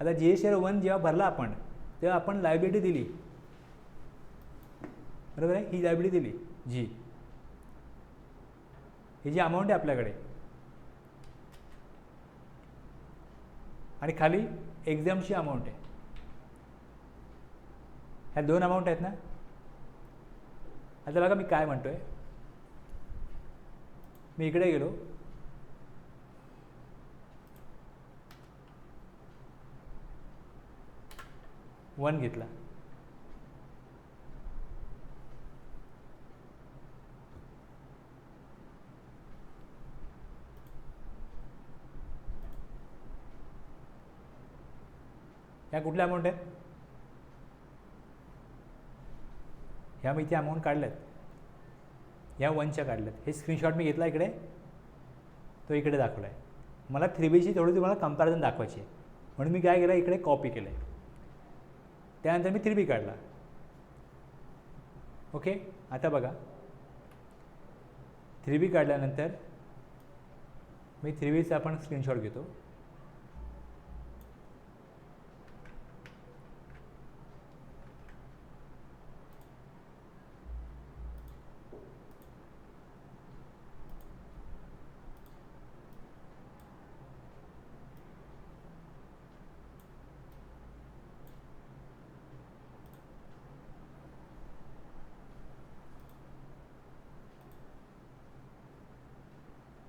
आता G S share 1 जेव्हा भरला आपण तेव्हा आपण लायबिलिटी दिली, बरोबर आहे. ही लायबिलिटी दिली जी, ही जी अमाऊंट आहे आपल्याकडे, आणि खाली एक्झामची अमाऊंट आहे. ह्या दोन अमाऊंट आहेत ना. आता बघा मी काय म्हणतोय, मी इकडे गेलो, वन घेतला, ह्या कुठल्या अमाऊंट आहेत, ह्या मी इथे अमाऊंट काढल्यात, ह्या वनच्या काढल्यात. हे स्क्रीनशॉट मी घेतला इकडे, तो इकडे दाखवला आहे. मला 3Bची थोडी तुम्हाला कंपॅरिझन दाखवायची आहे म्हणून मी काय केलं, इकडे कॉपी केलं आहे. त्यानंतर मी 3B काढला. ओके, आता बघा 3B काढल्यानंतर मी 3Bचा आपण स्क्रीनशॉट घेतो.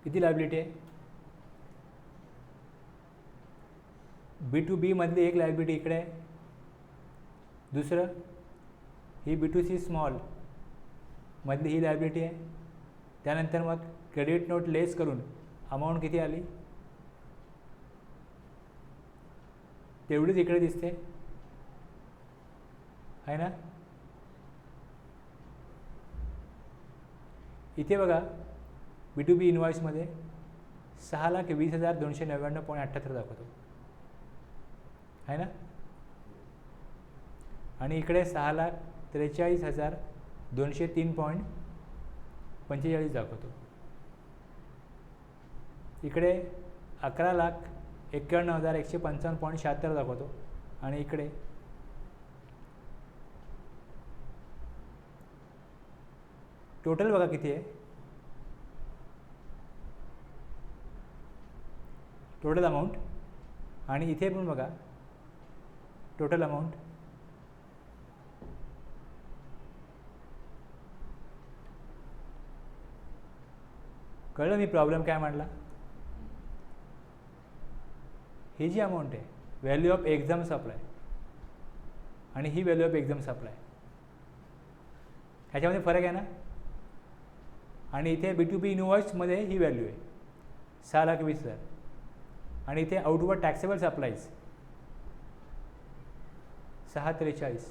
किती लायबिलिटी आहे, B2B मधली एक लायबिलिटी इकडे आहे. दुसरं ही B2C स्मॉल मधली ही लायबिलिटी आहे. त्यानंतर मग क्रेडिट नोट लेस करून अमाऊंट किती आली तेवढीच इकडे दिसते आहे ना. इथे बघा B2B इनवॉइसमध्ये 6,20,299.78 दाखवतो आहे ना, आणि इकडे 6,43,203.45 दाखवतो. इकडे 11,51,155.76 दाखवतो, आणि इकडे टोटल बघा किती आहे, टोटल अमाऊंट, आणि इथे पण बघा टोटल अमाऊंट. कळलं मी प्रॉब्लेम काय मांडला. ही जी अमाऊंट आहे व्हॅल्यू ऑफ एक्झाम सप्लाय, आणि ही व्हॅल्यू ऑफ एक्झाम सप्लाय, ह्याच्यामध्ये फरक आहे ना. आणि इथे B2B इनवॉइसमध्ये ही व्हॅल्यू आहे 6,20,000, आणि इथे आउटवर्ड टॅक्सेबल सप्लाईज 6,43.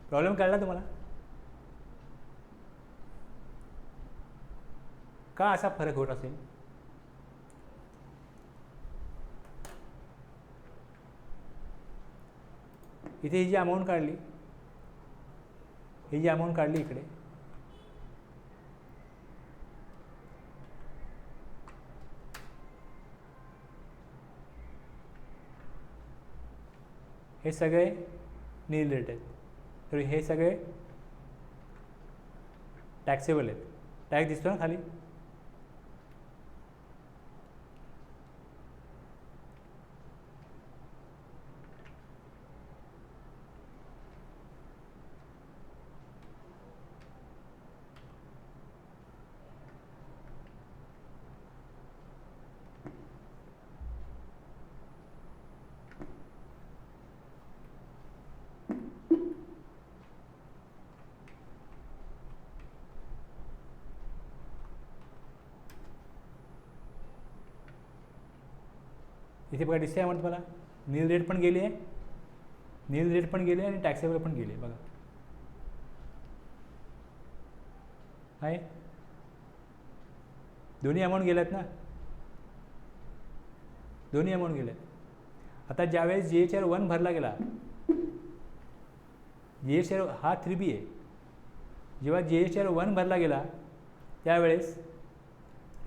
प्रॉब्लेम कळला तुम्हाला, का असा फरक होत असेल. इथे ही जी अमाऊंट काढली, ही जी अमाऊंट काढली इकडे, हे सगळे नील रेट आहेत, तर हे सगळे टॅक्सेबल आहेत. टॅक्स दिसतो ना खाली. इथे बघा दिसते आहे तुम्हाला, नील रेट पण गेली आहे, नील रेट पण गेले आणि टॅक्सेबल पण गेले बघा आहे. दोन्ही अमाऊंट गेल्यात ना, दोन्ही अमाऊंट गेल्यात. आता ज्यावेळेस GHR 1 भरला गेला, GHR हा 3B आहे, जेव्हा GHR 1 भरला गेला त्यावेळेस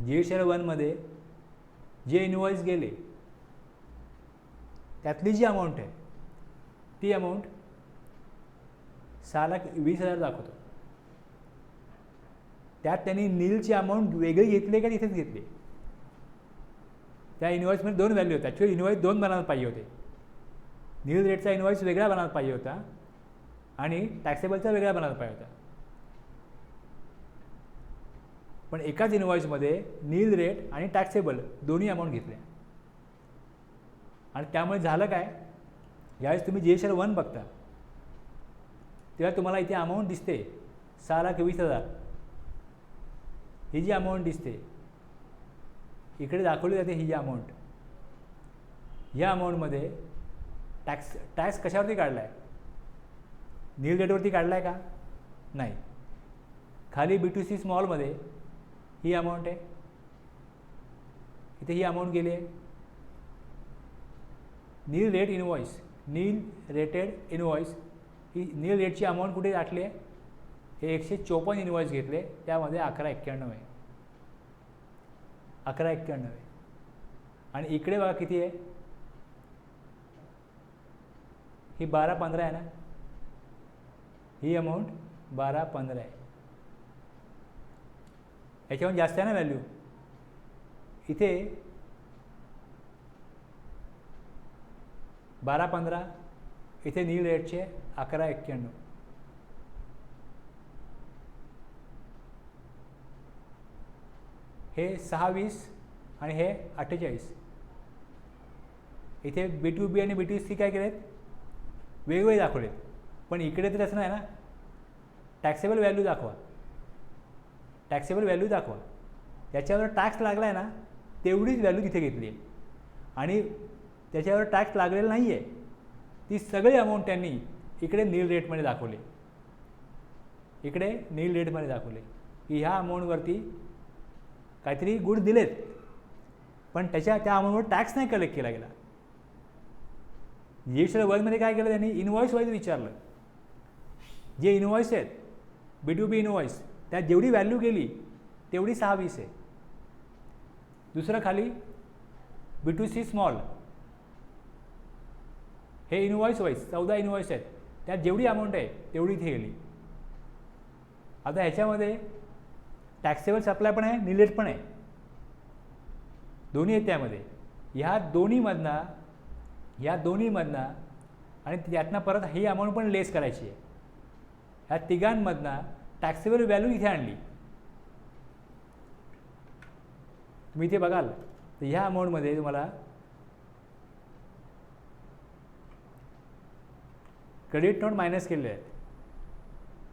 GSL1मध्ये जे इनवॉइस गेले त्यातली जी अमाऊंट आहे ती अमाऊंट 6,20,000 दाखवतो. त्यात त्यांनी नीलची अमाऊंट वेगळी घेतली का तिथेच घेतली? त्या इनवॉइसमध्ये 2 व्हॅल्यू होत्या. ॲक्च्युअली इनवॉइस 2 बनायला पाहिजे होते. नील रेटचा इनवॉइस वेगळा बनायला पाहिजे होता आणि टॅक्सेबलचा वेगळा बनायला पाहिजे होता. पण एकाच इनवॉइसमध्ये नील रेट आणि टॅक्सेबल दोन्ही अमाऊंट घेतल्या. आणि त्यामुळे झालं काय, ज्यावेळेस तुम्ही GSL1 बघता तेव्हा तुम्हाला इथे अमाऊंट दिसते 6,20,000. ही जी अमाऊंट दिसते इकडे दाखवली जाते, ही जी अमाऊंट, या अमाऊंटमध्ये टॅक्स कशावरती काढला आहे? नील रेटवरती काढला आहे का? नाही. खाली B2C स्मॉलमध्ये ही अमाऊंट आहे, इथे ही अमाऊंट गेली आहे. Nil rate invoice, nil rated invoice, ही नील रेटची अमाऊंट कुठे टाकली आहे? हे 154 इनवॉइस घेतले, त्यामध्ये 1191 आहे. 1191 आहे. आणि इकडे बघा किती आहे? ही 1215 आहे ना, ही अमाऊंट 1215 आहे. याच्याहून जास्त आहे ना व्हॅल्यू. इथे 1215, इथे नील रेटचे 1191. हे 620 आणि हे 48. इथे B2B आणि B2C काय केलेत? वेगवेगळे दाखवलेत. पण इकडे तर तसं नाही ना. टॅक्सेबल व्हॅल्यू दाखवा, टॅक्सेबल व्हॅल्यू दाखवा. त्याच्यावर टॅक्स लागला आहे ना, तेवढीच व्हॅल्यू तिथे घेतली आहे. आणि त्याच्यावर टॅक्स लागलेला नाही आहे, ती सगळी अमाऊंट त्यांनी इकडे नील रेटमध्ये दाखवली. इकडे नील रेटमध्ये दाखवले की ह्या अमाऊंटवरती काहीतरी गुड दिलेत, पण त्या अमाऊंटवर टॅक्स नाही कलेक्ट केला गेला. GSL1मध्ये काय केलं त्यांनी? इनवॉइस वाईज विचारलं. जे इनवॉइस आहेत B2B इनवॉइस, त्यात जेवढी व्हॅल्यू गेली तेवढी 620 आहे. दुसरं खाली B2C स्मॉल, हे इनवॉइस वाईज 14 इनवॉइस आहेत, त्यात जेवढी अमाऊंट आहे तेवढी इथे गेली. आता ह्याच्यामध्ये टॅक्सेबल सप्लाय पण आहे, नील रेट पण आहे, दोन्ही आहेत त्यामध्ये. ह्या दोन्हीमधनं आणि त्यातनं परत ही अमाऊंट पण लेस करायची आहे. ह्या तिघांमधनं टॅक्सेबल व्हॅल्यू इथे आणली. तुम्ही इथे बघाल तर ह्या अमाऊंटमध्ये तुम्हाला क्रेडिट नोट मायनस केलेले आहेत,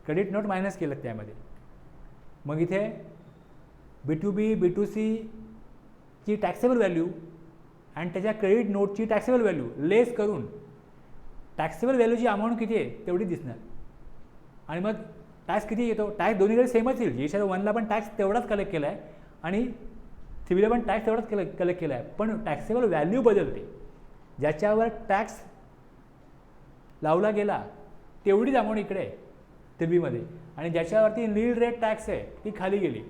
क्रेडिट नोट मायनस केलं त्यामध्ये. मग इथे B2B B2C ची टॅक्सेबल व्हॅल्यू आणि त्याच्या क्रेडिट नोटची टॅक्सेबल व्हॅल्यू लेस करून टॅक्सेबल व्हॅल्यूची अमाऊंट किती आहे तेवढी दिसणार. आणि मग टॅक्स किती येतो? टॅक्स दोन्हीकडे सेमच येईल. GSL1ला पण टॅक्स तेवढाच कलेक्ट केला आहे आणि 3Bला पण टॅक्स तेवढाच कलेक्ट केला आहे, पण टॅक्सेबल व्हॅल्यू बदलते. ज्याच्यावर टॅक्स लावला गेला तेवढीच अमाऊंट इकडे आहे 3Bमध्ये, आणि ज्याच्यावरती नील रेट टॅक्स आहे ती खाली गेली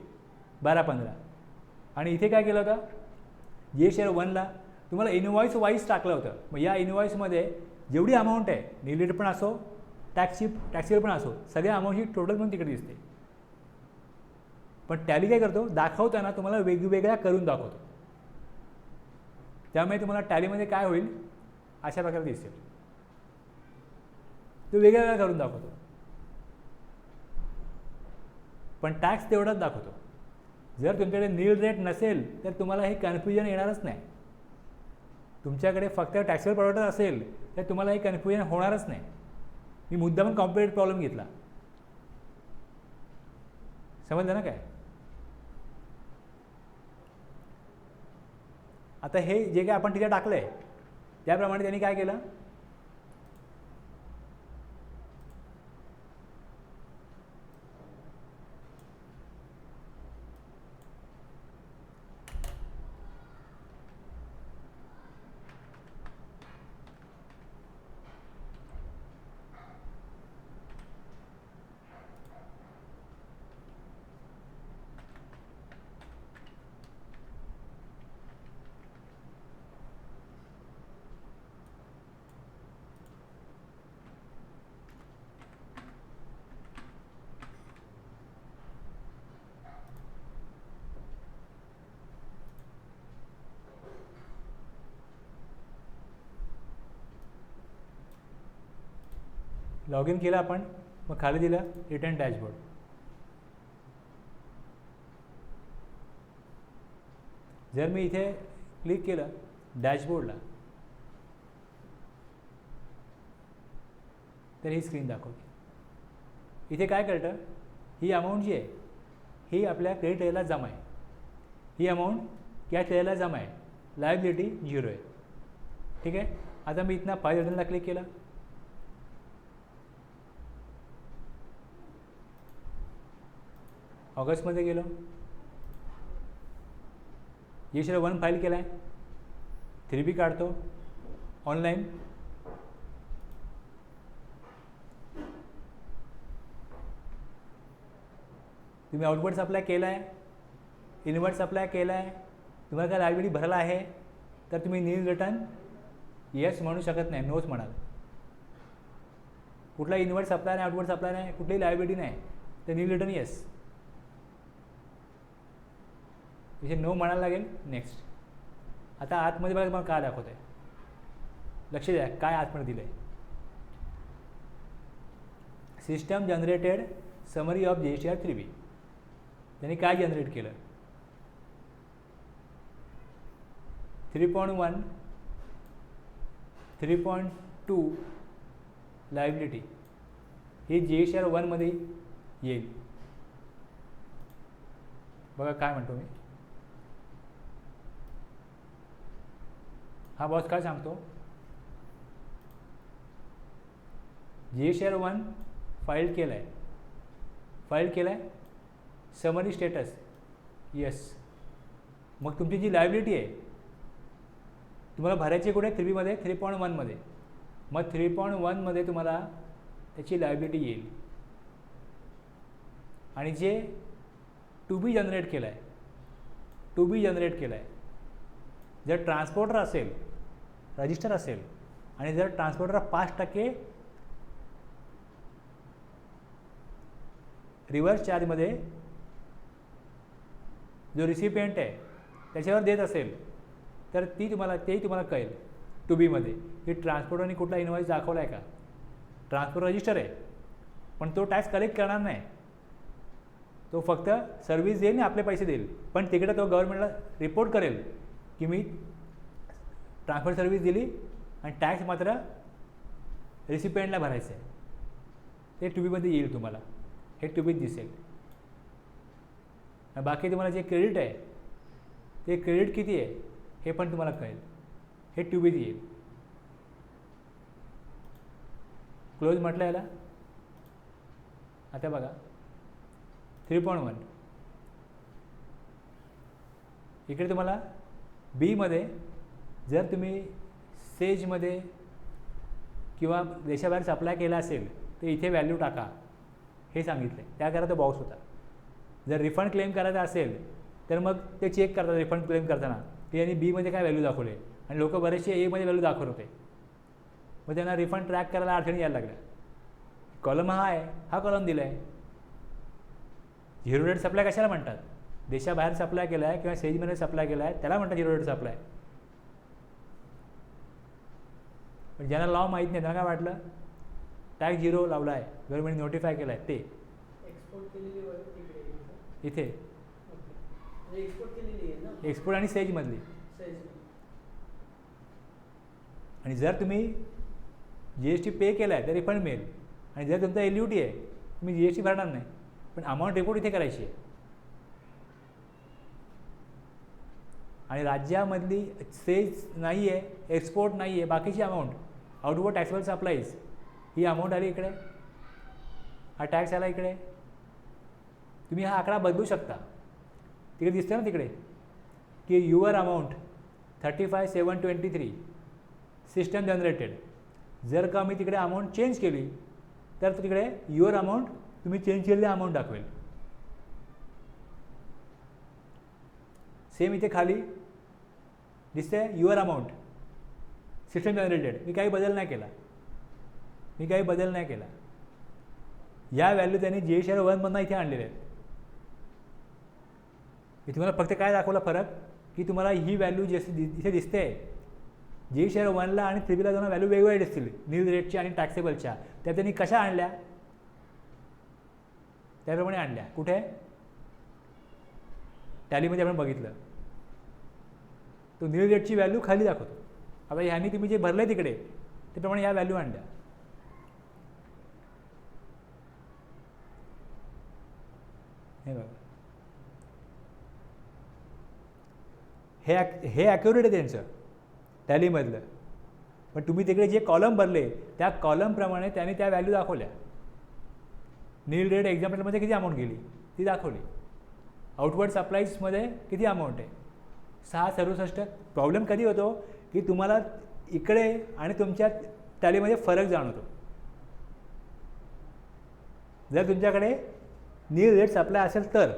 1215. आणि इथे काय केलं होतं? GSL1ला तुम्हाला इनवॉइस वाईज टाकलं होतं. मग या इनवॉइसमध्ये जेवढी अमाऊंट आहे, नील रेट पण असो टॅक्सेबल पण असो, सगळ्या अमाऊंटची टोटल पण तिकडे दिसते. पण टॅली काय करतो? दाखवताना तुम्हाला वेगवेगळ्या करून दाखवतो. त्यामुळे तुम्हाला टॅलीमध्ये काय होईल, अशा प्रकारे दिसेल. तो वेगळ्या करून दाखवतो, पण टॅक्स तेवढाच दाखवतो. जर तुमच्याकडे नील रेट नसेल तर तुम्हाला हे कन्फ्युजन येणारच नाही. तुमच्याकडे फक्त टॅक्सेबल प्रॉडक्ट असेल तर तुम्हाला हे कन्फ्युजन होणारच नाही. मी मुद्दाम कॉम्प्लिकेटेड प्रॉब्लेम घेतला, समजलं ना काय? आता हे जे काय आपण तिथे टाकलं आहे त्याप्रमाणे त्यांनी काय केलं? लॉग इन केलं आपण, मग खाली दिलं रिटर्न डॅशबोर्ड. जर मी इथे क्लिक केलं डॅशबोर्डला तर ही स्क्रीन दाखवते. इथे काय कळतं, ही अमाऊंट जी आहे ही आपल्या क्रेडिट लेअरला जमा आहे, ही अमाऊंट कॅश लेअरला जमा आहे, लायबिलिटी 0 आहे. ठीक आहे. आता मी इथनं फाईल रिटर्नला क्लिक केलं, ऑगस्टमध्ये गेलो, GSR 1 फाईल केला आहे, 3B काढतो ऑनलाईन. तुम्ही आउटवर्ड सप्लाय केला आहे, इनवर्ड सप्लाय केला आहे, तुम्हाला काय लायबिलिटी भरायला आहे तर तुम्ही नील रिटर्न येस म्हणू शकत नाही, नोच म्हणाल. कुठला इनवर्ड सप्लाय नाही, आउटवर्ड सप्लाय नाही, कुठलीही लायबिलिटी नाही तर नील रिटर्न येस. इथे नो म्हणायला लागेल. नेक्स्ट. आता आतमध्ये बघा तुम्हाला काय दाखवत आहे, लक्ष द्या काय आतमध्ये दिलं आहे. System generated summary of GSR 3B. त्यांनी काय जनरेट केलं, 3.1 3.2 लायबिलिटी ही GSR 1 मध्ये येईल. बघा काय म्हणतो मी, हा बॉस काय सांगतो, GSR 1 फाईल केलं आहे, समरी स्टेटस येस. मग तुमची जी लायबिलिटी आहे तुम्हाला भरायची कुठे, 3B मध्ये 3.1 मध्ये. मग 3.1 मध्ये तुम्हाला त्याची लायबिलिटी येईल. आणि जे टू बी जनरेट केलं आहे, जर ट्रान्सपोर्टर असेल, रजिस्टर असेल आणि जर ट्रान्सपोर्टरला 5% रिव्हर्स चार्जमध्ये जो रिसिपियंट आहे त्याच्यावर देत असेल तर तेही तुम्हाला कळेल 2B मध्ये की ट्रान्सपोर्टरने कुठला इनवॉइस दाखवला आहे का. ट्रान्सपोर्ट रजिस्टर आहे पण तो टॅक्स कलेक्ट करणार नाही, तो फक्त सर्व्हिस देईल आणि आपले पैसे देईल. पण तिकडे तो गव्हर्नमेंटला रिपोर्ट करेल की मी ट्रान्सपोर्ट सर्व्हिस दिली आणि टॅक्स मात्र रिसिपियंटला भरायचं आहे. ते 2B मध्ये येईल तुम्हाला, हे 2Bत दिसेल. बाकी तुम्हाला जे क्रेडिट आहे ते क्रेडिट किती आहे हे पण तुम्हाला कळेल, हे 2Bत येईल. क्लोज म्हटलं याला. आता बघा 3.1 इकडे तुम्हाला B मध्ये जर तुम्ही सेजमध्ये किंवा देशाबाहेर सप्लाय केला असेल तर इथे व्हॅल्यू टाका हे सांगितले. त्याकरता तो बॉक्स होता. जर रिफंड क्लेम करायचा असेल तर मग ते चेक करतात रिफंड क्लेम करताना की यांनी B मध्ये काय व्हॅल्यू दाखवले, आणि लोक बरेचसे A मध्ये व्हॅल्यू दाखवत होते. मग त्यांना रिफंड ट्रॅक करायला अडचणी यायला लागल्या. कॉलम हा आहे, हा कॉलम दिला आहे. झिरो रेट सप्लाय कशाला म्हणतात, देशाबाहेर सप्लाय केला आहे किंवा सेजमध्ये सप्लाय केला आहे त्याला म्हणतात झिरो रेट सप्लाय. पण ज्यांना लॉ माहीत नाही त्यांना काय वाटलं टॅक्स 0 लावला आहे, गव्हर्नमेंट नोटिफाय केला आहे, ते इथे एक्सपोर्ट आणि सेजमधली. आणि जर तुम्ही GST पे केला आहे तर रिफंड मिळेल, आणि जर तुमचा LUT आहे तुम्ही GST भरणार नाही, पण अमाऊंट रिपोर्ट इथे करायची आहे. आणि राज्यामधली सेज नाही आहे, एक्सपोर्ट नाही आहे, बाकीची अमाऊंट आउटवर्ड टॅक्सेबल सप्लाईज ही अमाऊंट आली इकडे, हा टॅक्स आला इकडे. तुम्ही हा आकडा बदलू शकता. तिकडे दिसतं ना तिकडे की युअर अमाऊंट 35,723 सिस्टम जनरेटेड. जर का मी तिकडे अमाऊंट चेंज केली तर तिकडे युअर अमाऊंट तुम्ही चेंज केलेली अमाऊंट दाखवेल. सेम इथे खाली दिसते युअर अमाऊंट सिस्टम जनरेटेड. मी काही बदल नाही केला. या व्हॅल्यू त्यांनी GSR 1 मधनं इथे आणलेले आहेत. मी तुम्हाला फक्त काय दाखवलं फरक की तुम्हाला ही व्हॅल्यू जी इथे दिसते जे शेअर 1ला आणि 3Bला जाऊन व्हॅल्यू वेगवेगळे असतील नील रेटची आणि टॅक्सेबलच्या, त्या त्यांनी कशा आणल्या, त्याप्रमाणे आणल्या. कुठे टॅलीमध्ये आपण बघितलं, तो नील रेटची व्हॅल्यू खाली दाखवतो. आता ह्यांनी तुम्ही जे भरले तिकडे त्याप्रमाणे ह्या व्हॅल्यू आणल्या. हे बघा, हे ॲक्युरेट आहे त्यांचं टॅलीमधलं. पण तुम्ही तिकडे जे कॉलम भरले त्या कॉलमप्रमाणे त्यांनी त्या व्हॅल्यू दाखवल्या. नील रेट एक्झाम्पलमध्ये किती अमाऊंट गेली ती दाखवली. आउटवर्ड सप्लाईजमध्ये किती अमाऊंट आहे, 667. प्रॉब्लेम कधी होतो की तुम्हाला इकडे आणि तुमच्या टॅलीमध्ये फरक जाणवतो. जर तुमच्याकडे नील रेट सप्लाय असेल तर,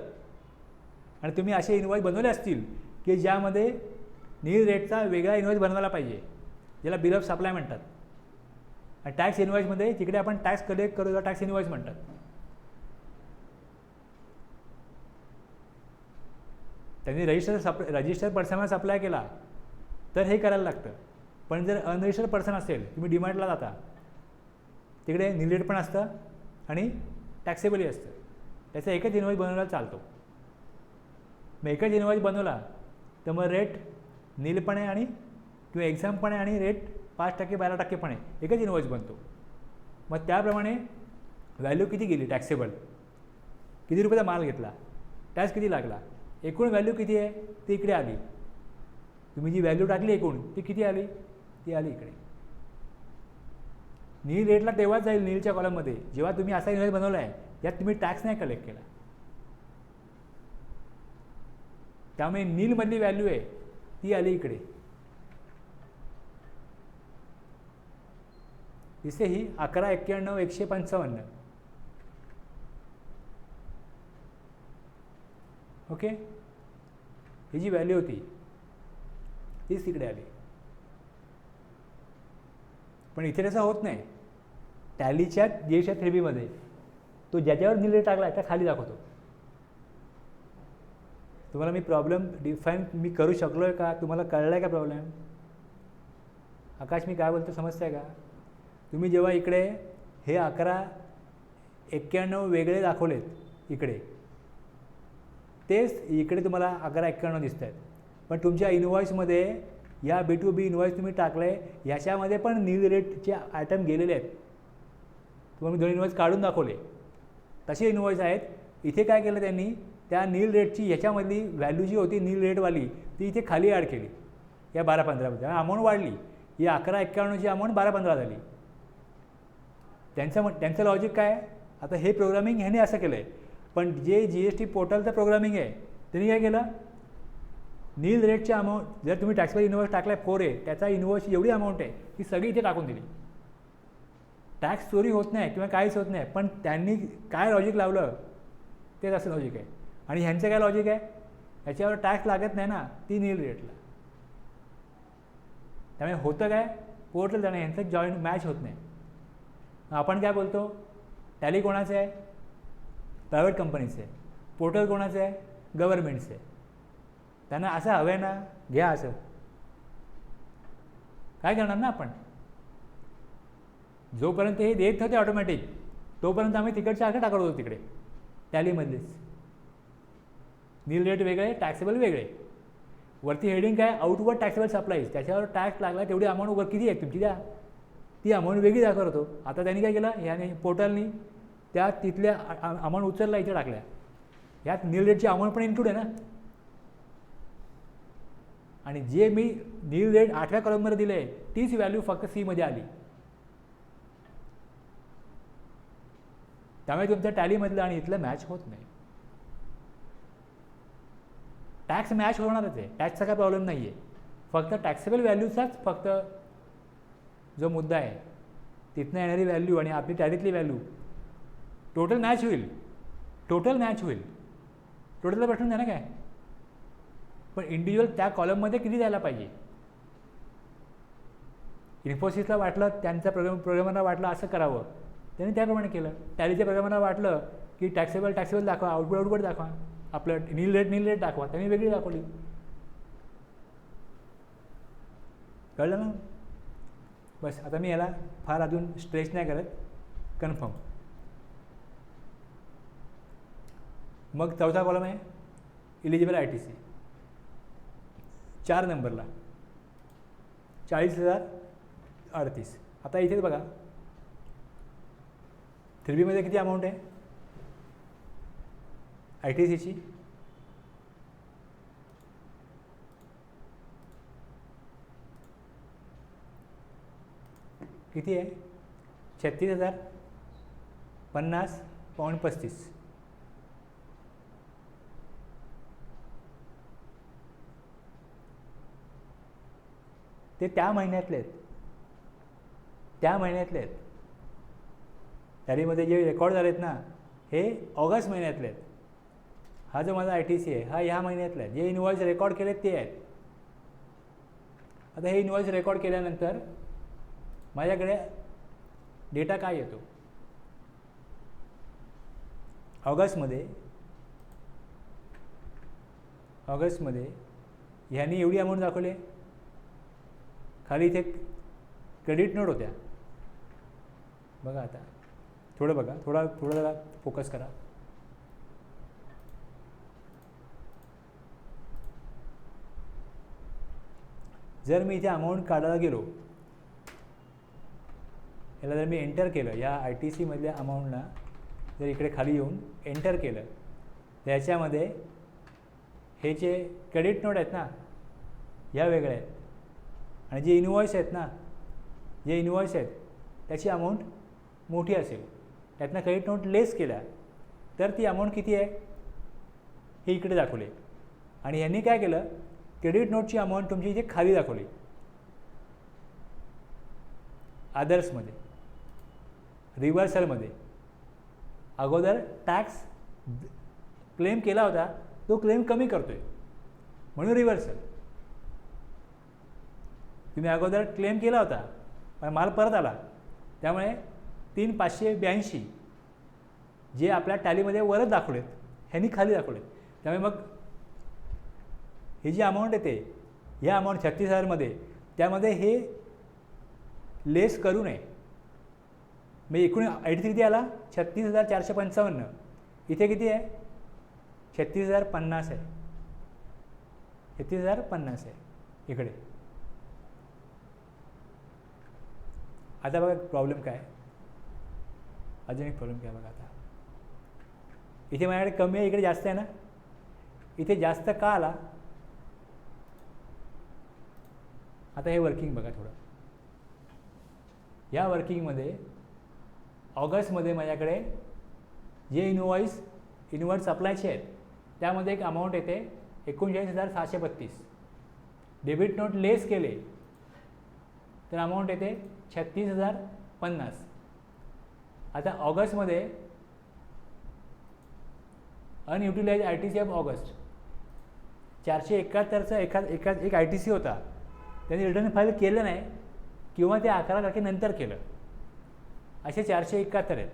आणि तुम्ही असे इनवॉइस बनवले असतील की ज्यामध्ये नील रेटचा वेगळा इनवॉइस बनवायला पाहिजे, ज्याला बिल ऑफ सप्लाय म्हणतात. आणि टॅक्स इनवॉइसमध्ये तिकडे आपण टॅक्स कलेक्ट करू, टॅक्स इनवॉइस म्हणतात. त्यांनी रजिस्टर पर्सनला सप्लाय केला तर हे करायला लागतं. पण जर अनरजिस्टर्ड पर्सन असेल, तुम्ही डीमार्टला जाता, तिकडे नील रेट पण असतं आणि टॅक्सेबलही असतं. त्याचा एकच इनवॉइस बनवला चालतो. मग एकच इनवॉइस बनवला तर मग रेट नील पण आहे आणि किंवा एक्झाम पण आहे आणि रेट 5% 12% पण आहे, एकच इनवॉइस बनतो. मग त्याप्रमाणे व्हॅल्यू किती गेली टॅक्सेबल, किती रुपयाचा माल घेतला, टॅक्स किती लागला, एकूण व्हॅल्यू किती आहे ती इकडे आली. तुम्ही जी व्हॅल्यू टाकली एकूण ती किती आली, ती आली इकडे. नील रेटला तेव्हाच जाईल नीलच्या कॉलममध्ये जेव्हा तुम्ही असा इनवॉइस बनवला आहे यात तुम्ही टॅक्स नाही कलेक्ट केला. त्यामुळे नीलमधली व्हॅल्यू आहे ती आली इकडे. दिसते ही 119155. ओके, ही जी व्हॅल्यू होती तीच तिकडे आली. पण इथे तसं होत नाही. टॅलीच्या जेच्या 3Bमध्ये तो ज्याच्यावर नील रेट टाकला त्या खाली दाखवतो. तुम्हाला मी प्रॉब्लेम डिफाईन मी करू शकलो आहे का, तुम्हाला कळला आहे का प्रॉब्लेम? आकाश मी काय बोलतो समजतं आहे का? तुम्ही जेव्हा इकडे हे 1191 वेगळे दाखवलेत इकडे, तेच इकडे तुम्हाला 1191 दिसत आहेत. पण तुमच्या इनवॉइसमध्ये या B2B इनवॉइस तुम्ही टाकलं आहे ह्याच्यामध्ये पण नील रेटचे आयटम गेलेले आहेत. तुम्हाला मी दोन इनवॉइस काढून दाखवले तसे इनवॉइस आहेत. इथे काय केलं त्यांनी, त्या नील रेटची ह्याच्यामधली व्हॅल्यू जी होती नील रेटवाली ती इथे खाली ॲड केली या 12-15मध्ये. अमाऊंट वाढली, ही 1191ची अमाऊंट 12-15 झाली. त्यांचं लॉजिक काय, आता हे प्रोग्रामिंग ह्याने असं केलं आहे. पण जे GST पोर्टलचं प्रोग्रामिंग आहे त्यांनी काय केलं, नील रेटची अमाऊंट जर तुम्ही टॅक्सवर इनवॉइस टाकला 4A त्याचा इनवॉइसची एवढी अमाऊंट आहे ती सगळी इथे टाकून दिली. टॅक्स चोरी होत नाही किंवा काहीच होत नाही. पण त्यांनी काय लॉजिक लावलं तेच असं लॉजिक आहे. आणि ह्यांचं काय लॉजिक आहे, ह्याच्यावर टॅक्स लागत नाही ना ती नील रेटला. त्यामुळे होतं काय, पोर्टल जाणं ह्यांचं जॉईंट मॅच होत नाही. आपण काय बोलतो, टॅली कोणाचं आहे, प्रायव्हेट कंपनीचं आहे. पोर्टल कोणाचं आहे, गव्हर्नमेंटचं आहे. त्यांना असं हवं आहे ना, घ्या असं. काय करणार ना आपण, जोपर्यंत हे देत होते ऑटोमॅटिक तोपर्यंत आम्ही तिकडच्या टाकत होतो तिकडे टॅलीमधलेच. नील रेट वेगळे, टॅक्सेबल वेगळे. वरती हेडिंग काय, आउटवर्ड टॅक्सेबल सप्लाईज, त्याच्यावर टॅक्स लागला तेवढी अमाऊंट वर किती आहे तुमची द्या, ती अमाऊंट वेगळी दाखवत होतो. आता त्यांनी काय केलं, ह्याने पोर्टलनी त्या तिथल्या अमाऊंट उचलला इथे टाकल्या. यात नील रेटची अमाऊंट पण इन्क्लूड आहे ना. आणि जे मी नील रेट 8व्या कॉलममध्ये दिले आहे तीच व्हॅल्यू फक्त सीमध्ये आली. त्यामुळे तुमच्या टॅलीमधलं आणि इथलं मॅच होत नाही. टॅक्स मॅच होणारच आहे, टॅक्सचा काय प्रॉब्लेम नाही आहे. फक्त टॅक्सेबल व्हॅल्यूचाच फक्त जो मुद्दा आहे तिथनं येणारी व्हॅल्यू आणि आपली टॅलीतली व्हॅल्यू टोटल मॅच होईल. टोटलचा प्रश्न नाही ना काय. पण इंडिव्हिज्युअल त्या कॉलममध्ये किती द्यायला पाहिजे. इन्फोसिसला वाटलं, त्यांच्या प्रोग्रामरला वाटलं असं करावं, त्यांनी त्याप्रमाणे केलं. टॅलीच्या प्रोग्रामरला वाटलं की टॅक्सेबल दाखवा, आउटवर्ड दाखवा, आपलं नील रेट दाखवा, त्यांनी वेगळी दाखवली. कळलं ना? बस आता मी याला फार अजून स्ट्रेच नाही करत, कन्फर्म. मग चौथा कॉलम आहे इलिजिबल ITC 4 नंबरला 40,038. आता इथेच बघा 3B किती अमाऊंट आहे ITCची? किती आहे? 36,050.35. ते त्या महिन्यातले आहेत, त्या महिन्यातले आहेत. त्यामध्ये जे रेकॉर्ड झालेत ना हे ऑगस्ट महिन्यातले आहेत. हा जो माझा ITC आहे हा ह्या महिन्यातला आहे. जे इनवॉइस रेकॉर्ड केलेत ते आहेत. आता हे इनवॉइस रेकॉर्ड केल्यानंतर माझ्याकडे डेटा काय येतो? ऑगस्टमध्ये ह्यांनी एवढी अमाऊंट दाखवली. खाली इथे क्रेडिट नोट होत्या बघा. आता थोडं बघा, थोडा जरा फोकस करा. जर मी इथे अमाऊंट काढायला गेलो, याला जर मी एंटर केलं, या ITC मधल्या अमाऊंटला जर इकडे खाली येऊन एंटर केलं, त्याच्यामध्ये हे जे क्रेडिट नोट आहेत ना ह्या वेगळ्या आहेत, आणि जे इनवॉइस आहेत ना, जे इनवॉइस आहेत त्याची अमाऊंट मोठी असेल, त्यातनं क्रेडिट नोट लेस केल्या तर ती अमाऊंट किती आहे हे इकडे दाखवले. आणि यांनी काय केलं, क्रेडिट नोटची अमाऊंट तुमची इथे खाली दाखवली अदर्समध्ये, रिव्हर्सलमध्ये. अगोदर टॅक्स क्लेम केला होता तो क्लेम कमी करतोय म्हणून रिव्हर्सल. तुम्ही अगोदर क्लेम केला होता पण माल परत आला, त्यामुळे 3,582 जे आपल्या टॅलीमध्ये वरच दाखवलेत ह्यांनी खाली दाखवलेत. त्यामुळे मग ही जी अमाऊंट येते ह्या अमाऊंट 36,000 त्यामध्ये हे लेस करू नये. मग एकूण ITC किती आला? 36,455. इथे किती आहे? 36,050 आहे. 36,050 आहे इकडे. आता बघा प्रॉब्लेम काय, अजून एक प्रॉब्लेम काय बघा. आता इथे माझ्याकडे कमी आहे, इकडे जास्त आहे ना. इथे जास्त का आला? आता हे वर्किंग बघा थोडं. या वर्किंगमध्ये ऑगस्टमध्ये माझ्याकडे जे इनवॉइस सप्लायचे आहेत त्यामध्ये एक अमाऊंट येते 39,632. डेबिट नोट लेस केले तर अमाऊंट येते 36,050. आता ऑगस्टमध्ये अनयुटिलाइज ITC ऑफ ऑगस्ट 471चा एक ITC होता, त्यांनी रिटर्न फाईल केलं नाही किंवा ते 11 तारखेनंतर केलं. असे 471 आहेत.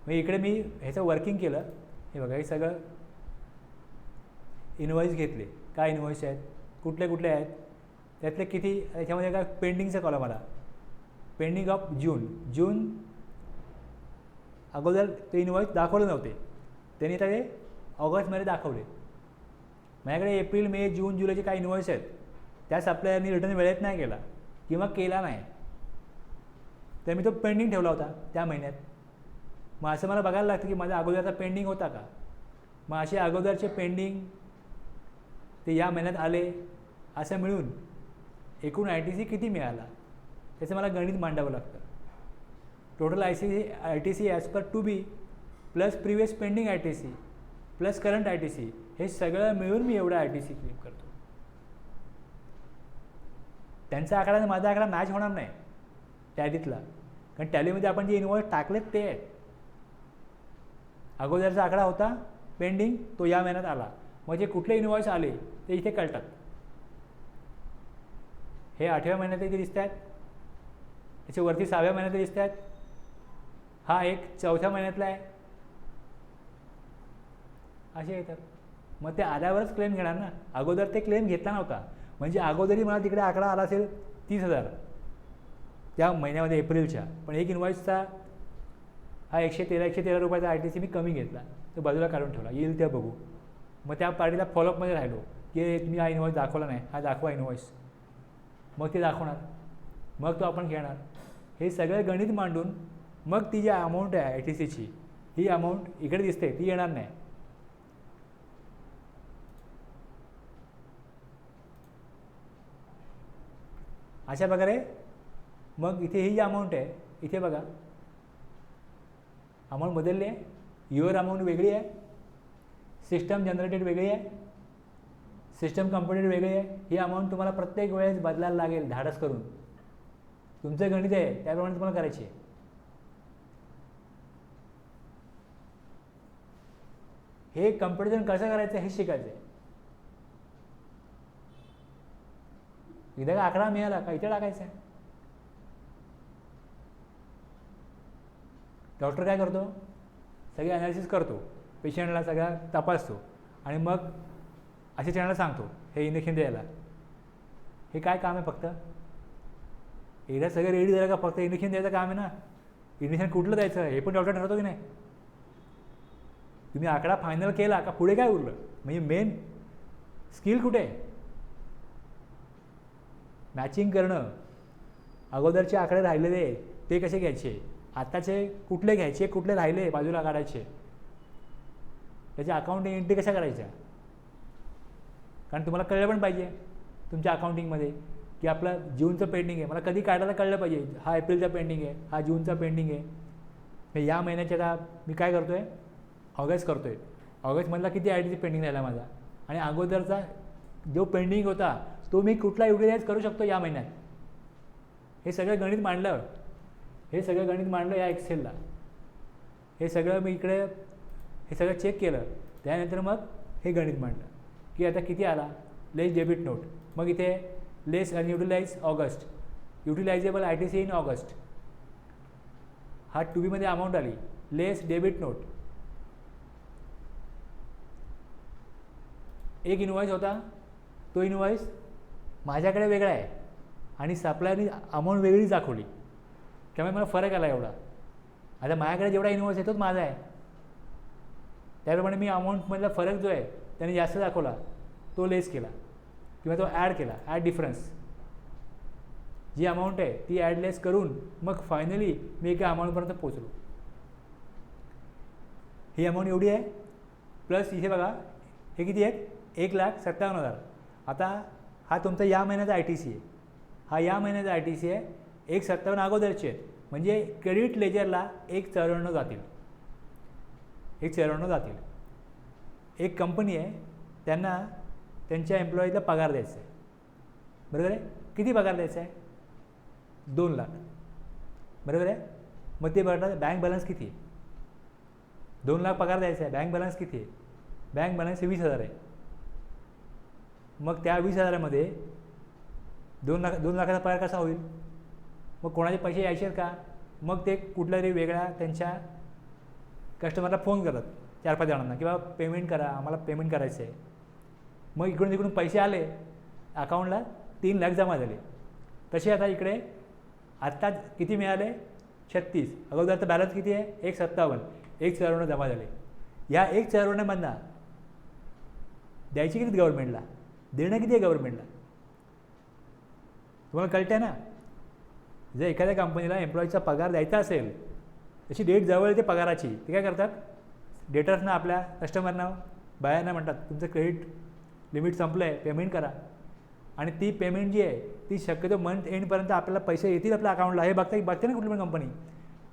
मग इकडे मी ह्याचं वर्किंग केलं. हे बघा, हे सगळं इनवॉइस घेतले. काय इनवॉइस आहेत, कुठले कुठले आहेत, त्यातले किती, याच्यामध्ये काय पेंडिंगचं कॉलम आला, पेंडिंग ऑफ जून अगोदर ते इनवॉइस दाखवले नव्हते, त्यांनी ते ऑगस्टमध्ये दाखवले. माझ्याकडे एप्रिल, मे, जून, जुलैचे काही इनवॉइस आहेत, त्या सप्लायरनी रिटर्न वेळेत नाही केला किंवा केला नाही, तर मी तो पेंडिंग ठेवला होता त्या महिन्यात. मग असं मला बघायला लागतं की माझा अगोदरचा पेंडिंग होता का. मग असे अगोदरचे पेंडिंग ते या महिन्यात आले, असं मिळून एकूण ITC किती मिळाला त्याचं मला गणित मांडावं लागतं. Total ITC as per two B plus previous pending ITC plus current ITC हे सगळं मिळून मी एवढा ITC क्लेम करतो. त्यांचा आकडा आणि माझा आकडा मॅच होणार नाही टॅलीतला, कारण टॅलीमध्ये आपण जे इनवॉइस टाकलेत ते आहेत. अगोदरचा आकडा होता पेंडिंग, तो या महिन्यात आला. मग जे कुठले इनवॉइस आले ते इथे कळतात. हे 8व्या महिन्यात इथे दिसत आहेत, त्याच्यावरती 6व्या महिन्यात दिसत आहेत, हा एक 4थ्या महिन्यातला आहे, असे येतात. मग ते आल्यावरच क्लेम घेणार ना, अगोदर ते क्लेम घेतला नव्हता. म्हणजे अगोदरही मला तिकडे आकडा आला असेल 30,000 त्या महिन्यामध्ये एप्रिलच्या, पण एक इन्व्हॉइसचा हा 113 रुपयाचा RTC मी कमी घेतला, तो बाजूला काढून ठेवला, येईल त्या बघू. मग त्या पार्टीला फॉलोअपमध्ये राहिलो की तुम्ही हा इन्व्हॉइस दाखवला नाही, हा दाखवा इन्व्हॉइस. मग ते दाखवणार, मग तो आपण घेणार. हे सगळं गणित मांडून मग ती जी अमाऊंट आहे RTCची, ही अमाऊंट इकडे दिसते, ती येणार नाही. अशा प्रकारे मग इथे ही जी अमाऊंट आहे, इथे बघा अमाऊंट बदलली आहे, युअर अमाऊंट वेगळी आहे, सिस्टम जनरेटेड वेगळी आहे, सिस्टम कम्प्युटेड वेगळी आहे. ही अमाऊंट तुम्हाला प्रत्येक वेळेस बदलायला लागेल धाडस करून. तुमचं गणित आहे त्याप्रमाणे तुम्हाला करायची आहे. हे कम्पॅरिझन कसं करायचं हे शिकायचं आहे. एकदा का आकडा मिळाला का इथे टाकायचा आहे. डॉक्टर काय करतो, सगळे ॲनालिसिस करतो, पेशंटला सगळा तपासतो आणि मग असे चॅनलला सांगतो हे इंजेक्शन द्यायला. हे काय काम आहे, फक्त एकदा सगळं रेडी झालं का फक्त इंजेक्शन द्यायचं काम आहे ना. इंजेक्शन कुठलं द्यायचं हे पण डॉक्टर ठरवतो की नाही. तुम्ही आकडा फायनल केला का पुढे काय उरलं, म्हणजे मेन स्किल कुठे आहे, मॅचिंग करणं. अगोदरचे आकडे राहिलेले ते कसे घ्यायचे, आत्ताचे कुठले घ्यायचे, कुठले राहिले बाजूला काढायचे, त्याच्या अकाउंटिंग एंट्री कशा करायच्या. कारण तुम्हाला कळलं पण पाहिजे तुमच्या अकाउंटिंगमध्ये की आपलं जूनचं पेंडिंग आहे, मला कधी काढायला कळलं पाहिजे. हा एप्रिलचा पेंडिंग आहे, हा जूनचा पेंडिंग आहे. मी या महिन्याच्या आता मी काय करतो आहे, ऑगस्ट करतो आहे. ऑगस्टमधला किती RTC पेंडिंग राहिला माझा, आणि अगोदरचा जो पेंडिंग होता तो मी कुठला युटिलाइज करू शकतो या महिन्यात. हे सगळं गणित मांडलं, हे सगळं गणित मांडलं या एक्सेलला. हे सगळं मी इकडे हे सगळं चेक केलं, त्यानंतर मग हे गणित मांडलं की आता किती आला, लेस डेबिट नोट. मग इथे लेस अनयुटिलाइज ऑगस्ट, युटिलायझेबल RTC इन ऑगस्ट, हा टू बीमध्ये अमाऊंट आली, लेस डेबिट नोट. एक इन्व्हॉइस होता, तो इन्व्हॉइस माझ्याकडे वेगळा आहे आणि सप्लायरनी अमाऊंट वेगळीच दाखवली, त्यामुळे मला फरक आला एवढा. आता माझ्याकडे जेवढा इन्व्हॉइस आहे तोच माझा आहे, त्याप्रमाणे मी अमाऊंटमधला फरक जो आहे त्याने जास्त दाखवला, तो लेस केला किंवा तो ॲड केला, ॲड डिफरन्स. जी अमाऊंट आहे ती ॲड लेस करून मग फायनली मी एका अमाऊंटपर्यंत पोचलो. ही अमाऊंट एवढी आहे, प्लस इथे बघा हे किती आहेत, 1,57,000. आता हा तुमचा या महिन्याचा RTC आहे, हा या महिन्याचा RTC आहे. 1,57,000 अगोदरचे आहेत, म्हणजे क्रेडिट लेजरला 1,94 जातील, 1,94 जातील. एक कंपनी आहे, त्यांना त्यांच्या एम्प्लॉईजला पगार द्यायचा आहे, बरोबर आहे. किती पगार द्यायचा आहे, 2 लाख, बरोबर आहे. मग ते बघा बँक बॅलन्स किती आहे, 2 लाख पगार द्यायचा आहे, बँक बॅलन्स किती आहे, बँक बॅलन्स 20,000 आहे. मग त्या 20,000मध्ये 2 लाखाचा पगार कसा होईल, मग कोणाचे पैसे यायचे आहेत का. मग ते कुठल्या तरी वेगळ्या त्यांच्या कस्टमरला फोन करतात 4-5 जणांना, किंवा पेमेंट करा, आम्हाला पेमेंट करायचं आहे. मग इकडून तिकडून पैसे आले अकाउंटला, 3 लाख जमा झाले. तसे आता इकडे आत्ता किती मिळाले, 36. अगोदरचा बॅलन्स किती आहे, 1,57,000, 1,94 जमा झाले. या 1,94मधनं द्यायची किती गव्हर्नमेंटला, देणं किती आहे गव्हर्नमेंटला, तुम्हाला कळतं आहे ना. जर एखाद्या कंपनीला एम्प्लॉईचा पगार द्यायचा असेल, त्याची डेट जवळ येते पगाराची, ते काय करतात, डेटर्सना आपल्या कस्टमरना बायांना म्हणतात तुमचं क्रेडिट लिमिट संपलं आहे, पेमेंट करा. आणि ती पेमेंट जी आहे ती शक्यतो मंथ एंडपर्यंत आपल्याला पैसे येतील आपल्या अकाउंटला, हे बघते ना कुठली पण कंपनी.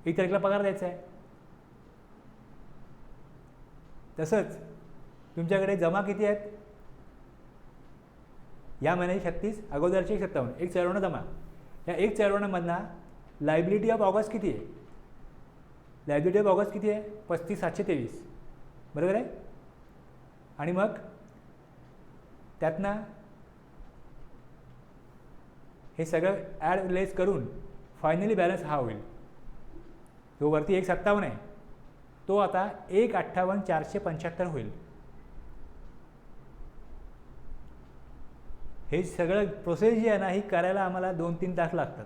1 तारखेला पगार द्यायचा आहे. तसंच तुमच्याकडे जमा किती आहेत, या महिन्याची 36, अगोदरची 57, 1,94 जमा. या 1,94मधनं लायबिलिटी ऑफ ऑगस्ट किती आहे, लायबिलिटी ऑफ ऑगस्ट किती आहे, 35,723, बरोबर आहे. आणि मग त्यातनं हे सगळं ॲड लेस करून फायनली बॅलन्स हा होईल. तो वरती 1,57 आहे, तो आता 1,58,475 होईल. हे सगळं प्रोसेस जी आहे ना ही करायला आम्हाला 2-3 तास लागतात.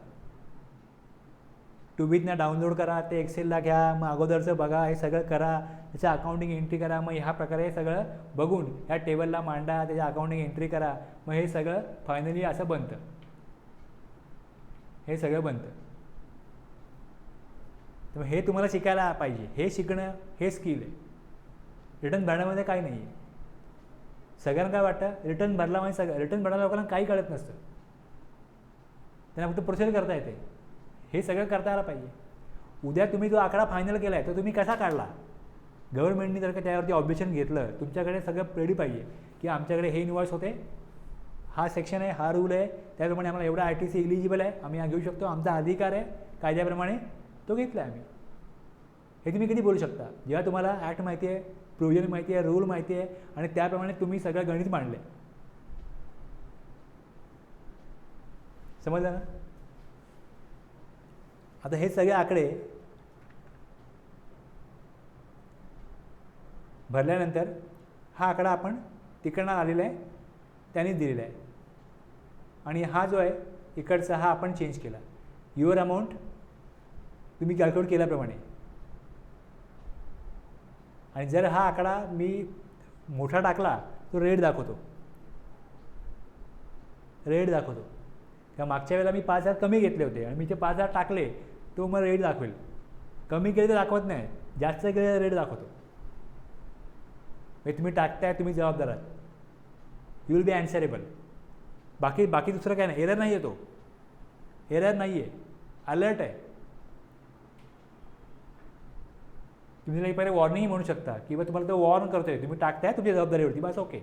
टूबीतनं डाउनलोड करा, ते एक्सेलला घ्या, मग अगोदरचं बघा, हे सगळं करा, त्याचं अकाउंटिंग एंट्री करा, मग ह्या प्रकारे हे सगळं बघून ह्या टेबलला मांडा, त्याच्या अकाउंटिंग एंट्री करा, मग हे सगळं फायनली असं बनतं. हे सगळं बनतं. तर हे तुम्हाला शिकायला पाहिजे. हे शिकणं हे स्किल आहे. रिटर्न भरण्यामध्ये काही नाही आहे. सगळ्यांना काय वाटतं रिटर्न भरला म्हणजे सगळं रिटर्न भरणाऱ्या लोकांना काही कळत नसतं. त्यांना फक्त प्रोसेस करता येते. हे सगळं करता आलं पाहिजे. उद्या तुम्ही जो आकडा फायनल केला आहे तो तुम्ही कसा काढला, गव्हर्नमेंटने जर का त्यावरती ऑब्जेक्शन घेतलं, तुमच्याकडे सगळं रेडी पाहिजे की आमच्याकडे हे इन्व्हॉइस होते, हा सेक्शन आहे, हा रूल आहे, त्याप्रमाणे आम्हाला एवढा ITC इलिजिबल आहे, आम्ही हा घेऊ शकतो, आमचा अधिकार आहे कायद्याप्रमाणे, तो घेतला आहे आम्ही. हे तुम्ही कधी बोलू शकता जेव्हा तुम्हाला ॲक्ट माहिती आहे, प्रोव्हिजन माहिती आहे, रूल माहिती आहे आणि त्याप्रमाणे तुम्ही सगळं गणित मांडले. समजलं ना? आता हे सगळे आकडे भरल्यानंतर हा आकडा आपण तिकडनं आलेला आहे त्यानेच दिलेला आहे आणि हा जो आहे इकडचा हा आपण चेंज केला. युअर अमाऊंट तुम्ही कॅल्क्युलेट केल्याप्रमाणे. आणि जर हा आकडा मी मोठा टाकला तो रेट दाखवतो. किंवा मागच्या वेळेला मी 5,000 कमी घेतले होते आणि मी ते 5,000 टाकले तो मग रेट दाखवेल. कमी केले तर दाखवत नाही, जास्त केले तर रेट दाखवतो. तुम्ही टाकताय, तुम्ही जबाबदार आहात. You will be answerable. बाकी दुसरं काय नाही. एरर नाही आहे, तो एरर नाही आहे, अलर्ट आहे. तुम्ही त्याला पहिले वॉर्निंग म्हणू शकता किंवा तुम्हाला तो वॉर्न करतोय, तुम्ही टाकताय तुमची जबाबदारीवरती, बस ओके.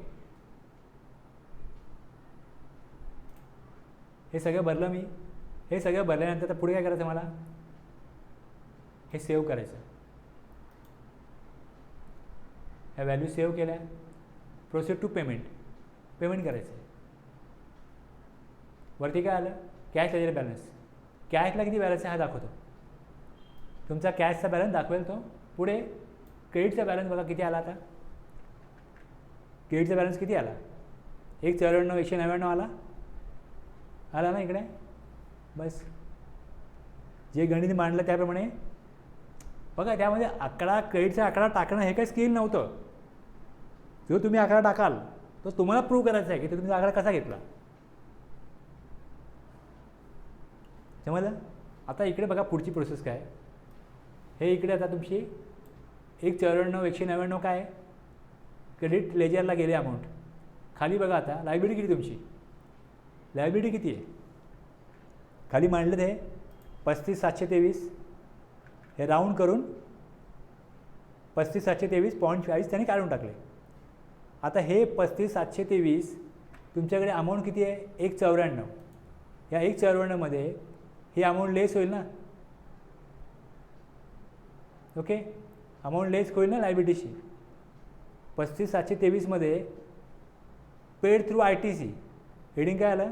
हे सगळं भरलं मी. हे सगळं भरल्यानंतर तर पुढे काय करायचं मला, हे सेव्ह करायचं. ह्या व्हॅल्यू सेव्ह केल्या. प्रोसीड टू पेमेंट करायचं. वरती काय आलं, कॅश लेजर बॅलन्स. कॅशला किती बॅलन्स आहे हा दाखवतो. तुमचा कॅशचा बॅलन्स दाखवेल तो. पुढे क्रेडिटचा बॅलन्स बघा किती आला. आता क्रेडिटचा बॅलन्स किती आला, 194,199 आला ना इकडे. बस जे गणित मांडलं त्याप्रमाणे बघा. त्यामध्ये आकडा, क्रेडिटचा आकडा टाकणं हे काही स्किल नव्हतं. जो तुम्ही आकडा टाकाल तो तुम्हाला प्रूव्ह करायचा आहे की तुम्ही आकडा कसा घेतला. समजलं? आता इकडे बघा पुढची प्रोसेस काय. हे इकडे आता तुमची 194,199 काय आहे, क्रेडिट लेजरला गेले अमाऊंट. खाली बघा आता लायबिलिटी किती तुमची, लायबिलिटी किती आहे खाली मांडलं ते 35,723. हे राऊंड करून 35,723.40 त्यांनी काढून टाकले. आता हे 35,723 तुमच्याकडे अमाऊंट किती आहे, 194. या 194मध्ये ही अमाऊंट लेस होईल ना. ओके, अमाऊंट लेस होईल ना लायबिलिटीशी. 35,723मध्ये पेड थ्रू ITC हेडिंग काय आलं,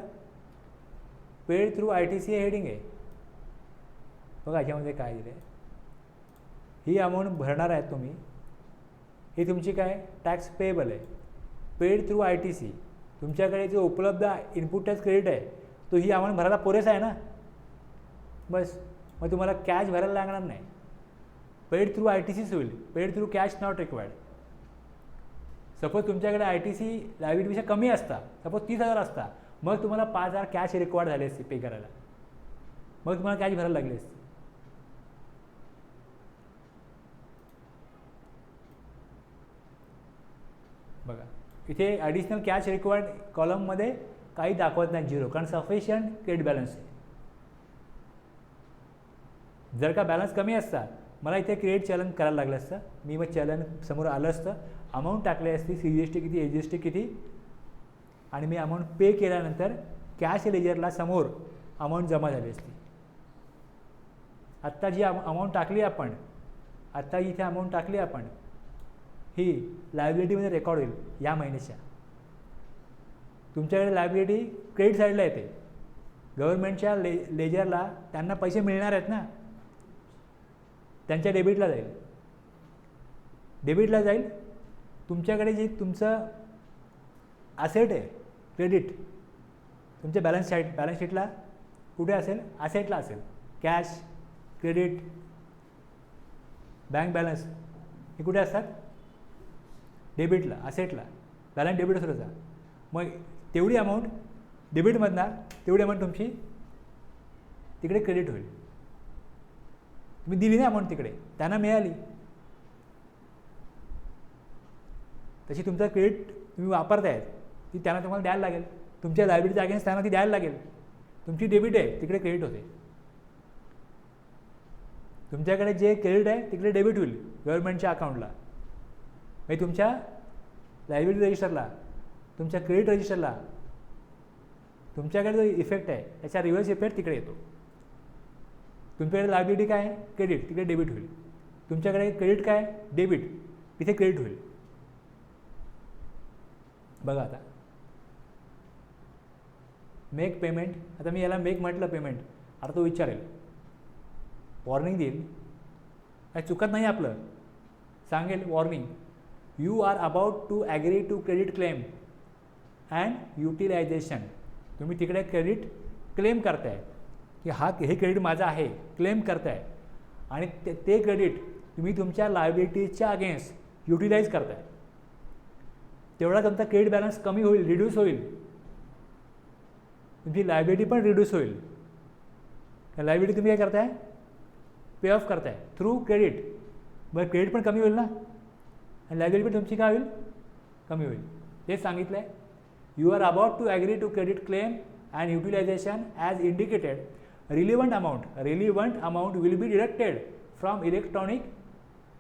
पेड थ्रू ITC हे हेडिंग आहे. बघा याच्यामध्ये काय दिलं आहे, ही अमाऊंट भरणार आहेत तुम्ही. ही तुमची काय टॅक्स पेएबल आहे. पेड थ्रू ITC तुमच्याकडे जो उपलब्ध इनपुट टॅक्स क्रेडिट आहे तो ही अमाऊंट भरायला पुरेसा आहे ना. बस मग तुम्हाला कॅश भरायला लागणार नाही. पेड थ्रू ITCच होईल. Paid through cash not required. Suppose तुमच्याकडे ITC लायबिलिटीपेक्षा कमी असता, सपोज 30,000 असता, मग तुम्हाला 5,000 कॅश रिक्वायर्ड झाले असते पे करायला, मग तुम्हाला कॅश भरायला लागले असते. बघा इथे ॲडिशनल कॅश रिक्वायर्ड कॉलममध्ये काही दाखवत नाही, 0, कारण सफिशियंट क्रेडिट बॅलन्स आहे. जर का बॅलन्स कमी असता मला इथे क्रेडिट चलन करायला लागलं असतं. मी मग चलन समोर आलं असतं, अमाऊंट टाकली असती, CGST किती, HGST किती, आणि मी अमाऊंट पे केल्यानंतर कॅश लेजरला समोर अमाऊंट जमा झाली असती. आत्ता जी अमाऊंट टाकली आपण, आत्ता इथे अमाऊंट टाकली आपण, ही लायबिलिटीमध्ये रेकॉर्ड होईल या महिन्याच्या. तुमच्याकडे लायबिलिटी क्रेडिट साईडला येते. गव्हर्नमेंटच्या लेजरला त्यांना पैसे मिळणार आहेत ना, त्यांच्या डेबिटला जाईल. तुमच्याकडे जे तुमचं ॲसेट आहे क्रेडिट तुमच्या बॅलन्स शीटला कुठे असेल, असेटला असेल. कॅश, क्रेडिट, बँक बॅलन्स हे कुठे असतात, डेबिटला, असेटला. बॅलन्स डेबिट असतो त्याचा. मग तेवढी अमाऊंट डेबिटमधणार तेवढी अमाऊंट तुमची तिकडे क्रेडिट होईल. तुम्ही दिली ना अमाऊंट तिकडे, त्यांना मिळाली, तशी तुमचं क्रेडिट तुम्ही वापरतायत ती त्यांना तुम्हाला द्यायला लागेल. तुमच्या लायबिलिटीच्या अगेन्स्ट त्यांना ती द्यायला लागेल. तुमची डेबिट आहे तिकडे क्रेडिट होते. तुमच्याकडे जे क्रेडिट आहे तिकडे डेबिट होईल गव्हर्नमेंटच्या अकाउंटला. म्हणजे तुमच्या लायबिलिटी रजिस्टरला, तुमच्या क्रेडिट रजिस्टरला तुमच्याकडे जो इफेक्ट आहे त्याचा रिव्हर्स इफेक्ट तिकडे येतो. तुमच्याकडे लायबिलिटी काय आहे, क्रेडिट, तिकडे डेबिट होईल. तुमच्याकडे क्रेडिट काय, डेबिट, तिथे क्रेडिट होईल. बघा आता मेक पेमेंट. आता मी याला मेक म्हटलं पेमेंट, आता तो विचारेल, वॉर्निंग देईल, काय चुकत नाही आपलं, सांगेल warning, you are about to agree to credit claim and utilization. तुम्ही तिकडे क्रेडिट क्लेम करताय की हे क्रेडिट माझं आहे, क्लेम करताय, आणि ते क्रेडिट तुम्ही तुमच्या लायबिलिटीच्या अगेन्स्ट युटिलाइज करताय. तेवढा तुमचा क्रेडिट बॅलन्स कमी होईल, रिड्यूस होईल, तुमची लायबिलिटी पण रिड्यूस होईल. लायबिलिटी तुम्ही काय करताय, पे ऑफ करताय थ्रू क्रेडिट. मग क्रेडिट पण कमी होईल ना, आणि लायबिलिटी पण तुमची काय होईल, कमी होईल. तेच सांगितलं आहे, you are about to agree to credit claim and utilisation as indicated. Relevant amount will be deducted from electronic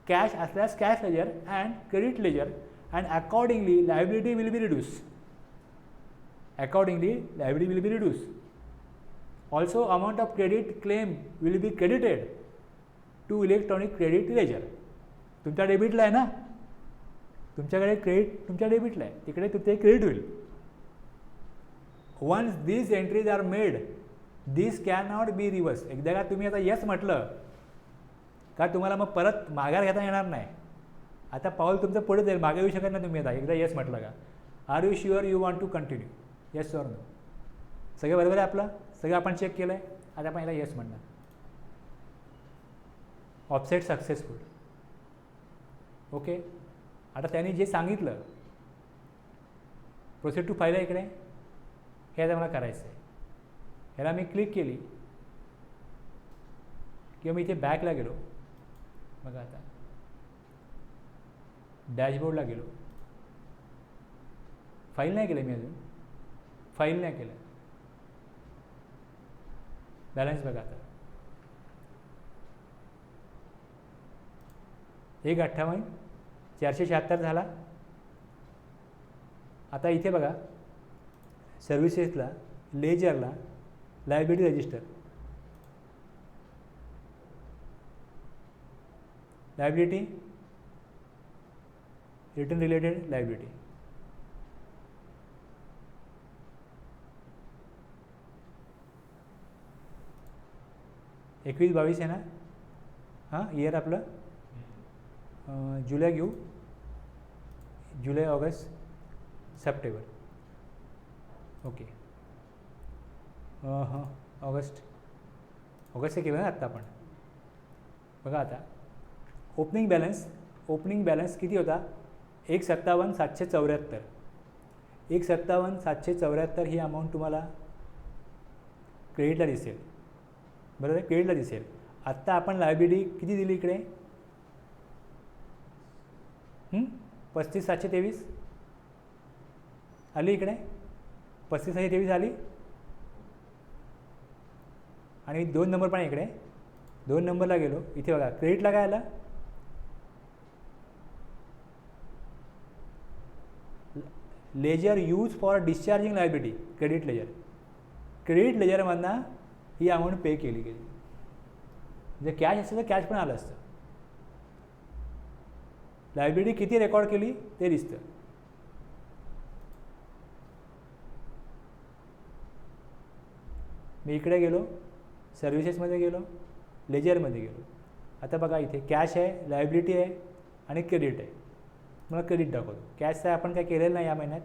cash असल्यास cash ledger and credit ledger, and accordingly liability will be reduced. Also amount of credit claim will be credited to electronic credit ledger. तुमच्या डेबिटला आहे ना, तुमच्याकडे credit तुमच्या डेबिटला आहे, तिकडे ते क्रेडिट होईल. Once these entries are made, this cannot be reversed. एकदा का तुम्ही आता यस म्हटलं का तुम्हाला मग परत माघार घेता येणार नाही. आता पाऊल तुमचं पुढे जाईल, मागे येऊ शकत नाही तुम्ही. आता एकदा येस म्हटलं का, are you sure you want to continue, yes or no. सगळं बरोबर आहे आपलं, सगळं आपण चेक केलं आहे. आता आपण याला येस म्हणणार. Offset successful. ओके. आता त्यांनी जे सांगितलं प्रोसीड टू फाईल आहे इकडे, हे आता मला करायचं आहे. ह्याला मी क्लिक केली किंवा मी इथे बॅकला गेलो, बघा आता डॅशबोर्डला गेलो, फाईल नाही केलं मी अजून, फाईल नाही केलं. बॅलन्स बघा आता 158 476 झाला. आता इथे बघा सर्व्हिसेसला, लेजरला liability register, liability return related liability, एकवीस 22 आहे ना. हां, इयर आपलं जुलै घेऊ, जुलै ऑगस्ट सप्टेंबर. ओके. हां, ऑगस्ट केलं ना आत्ता आपण. बघा आता ओपनिंग बॅलन्स किती होता, 157,774. 157,774 ही अमाऊंट तुम्हाला क्रेडिटला दिसेल, बरोबर आहे, क्रेडिटला दिसेल. आत्ता आपण लायबिलिटी किती दिली इकडे, 35,723 आली इकडे, 35,723 आली. आणि 2 नंबर पण इकडे, 2 नंबरला गेलो, इथे बघा क्रेडिटला काय आलं, ledger use for discharging liability, credit लेजरमधनं ही अमाऊंट पे केली गेली. जर कॅश असेल तर कॅश पण आलं असतं. लायबिलिटी किती रेकॉर्ड केली ते दिसतं. मी इकडे गेलो, सर्व्हिसेसमध्ये गेलो, लेजरमध्ये गेलो. आता बघा इथे कॅश आहे, लायबिलिटी आहे आणि क्रेडिट आहे. मला क्रेडिट दाखवतो. कॅशचा आपण काय केलेलं नाही या महिन्यात,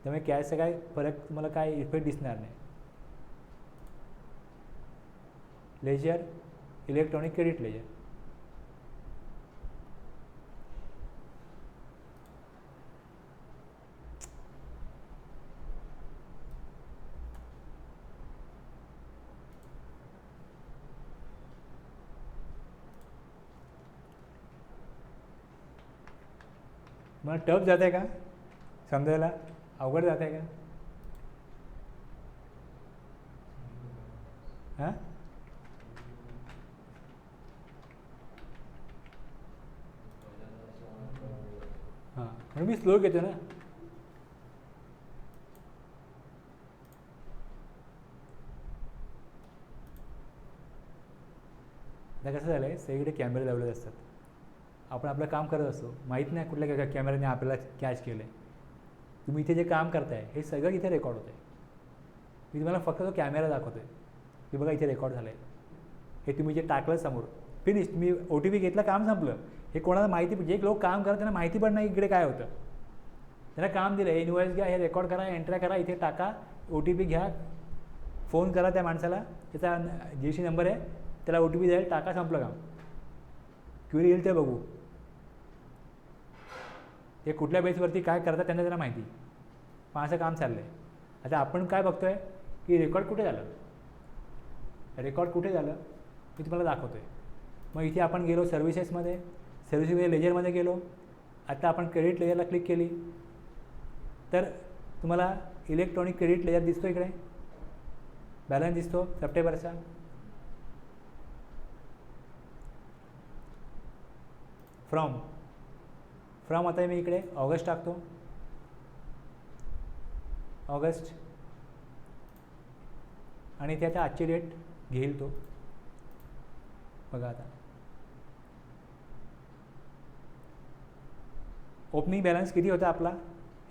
त्यामुळे कॅशचा काय फरक तुम्हाला काय इफेक्ट दिसणार नाही. Ledger, electronic credit ledger. मला टफ जात आहे का समजायला, अवघड जात आहे का? हां हां म्हणून मी स्लो घेतो ना. आता कसं झालं आहे, सगळीकडे कॅमेरे लावलेले असतात. आपण आपलं काम करत असतो, माहीत नाही कुठल्या कॅमेऱ्याने आपल्याला कॅच केलं आहे. तुम्ही इथे जे काम करताय हे सगळं इथे रेकॉर्ड होतं आहे. मी तुम्हाला फक्त तो कॅमेरा दाखवतो आहे की बघा इथे रेकॉर्ड झालं आहे. हे तुम्ही जे टाकलं समोर फिनिश, तुम्ही OTP घेतला, काम संपलं. हे कोणाला माहिती, जे लोक काम करतात त्यांना माहिती पण नाही इकडे काय होतं. त्यांना काम दिलं, हे इनवॉइस घ्या, हे रेकॉर्ड करा, एंट्री करा, इथे टाका, OTP घ्या, फोन करा त्या माणसाला, त्याचा GC नंबर आहे, त्याला OTP द्यायला, टाका, संपलं काम. क्युरी येईल ते बघू. हे कुठल्या बेसवरती काय करतात त्यांना त्यांना माहिती. पण असं काम चाललं आहे. आता आपण काय बघतो आहे की रेकॉर्ड कुठे झालं, रेकॉर्ड कुठे झालं मी तुम्हाला दाखवतो आहे. मग इथे आपण गेलो सर्व्हिसेसमध्ये, सर्व्हिसेसमध्ये लेजरमध्ये गेलो. आता आपण क्रेडिट लेजरला क्लिक केली तर तुम्हाला इलेक्ट्रॉनिक क्रेडिट लेजर दिसतो. इकडे बॅलन्स दिसतो सप्टेंबरचा. फ्रॉम आता मी इकडे ऑगस्ट टाकतो, ऑगस्ट, आणि ते आता आजची डेट घेईल तो. बघा आता ओपनिंग बॅलन्स किती होता आपला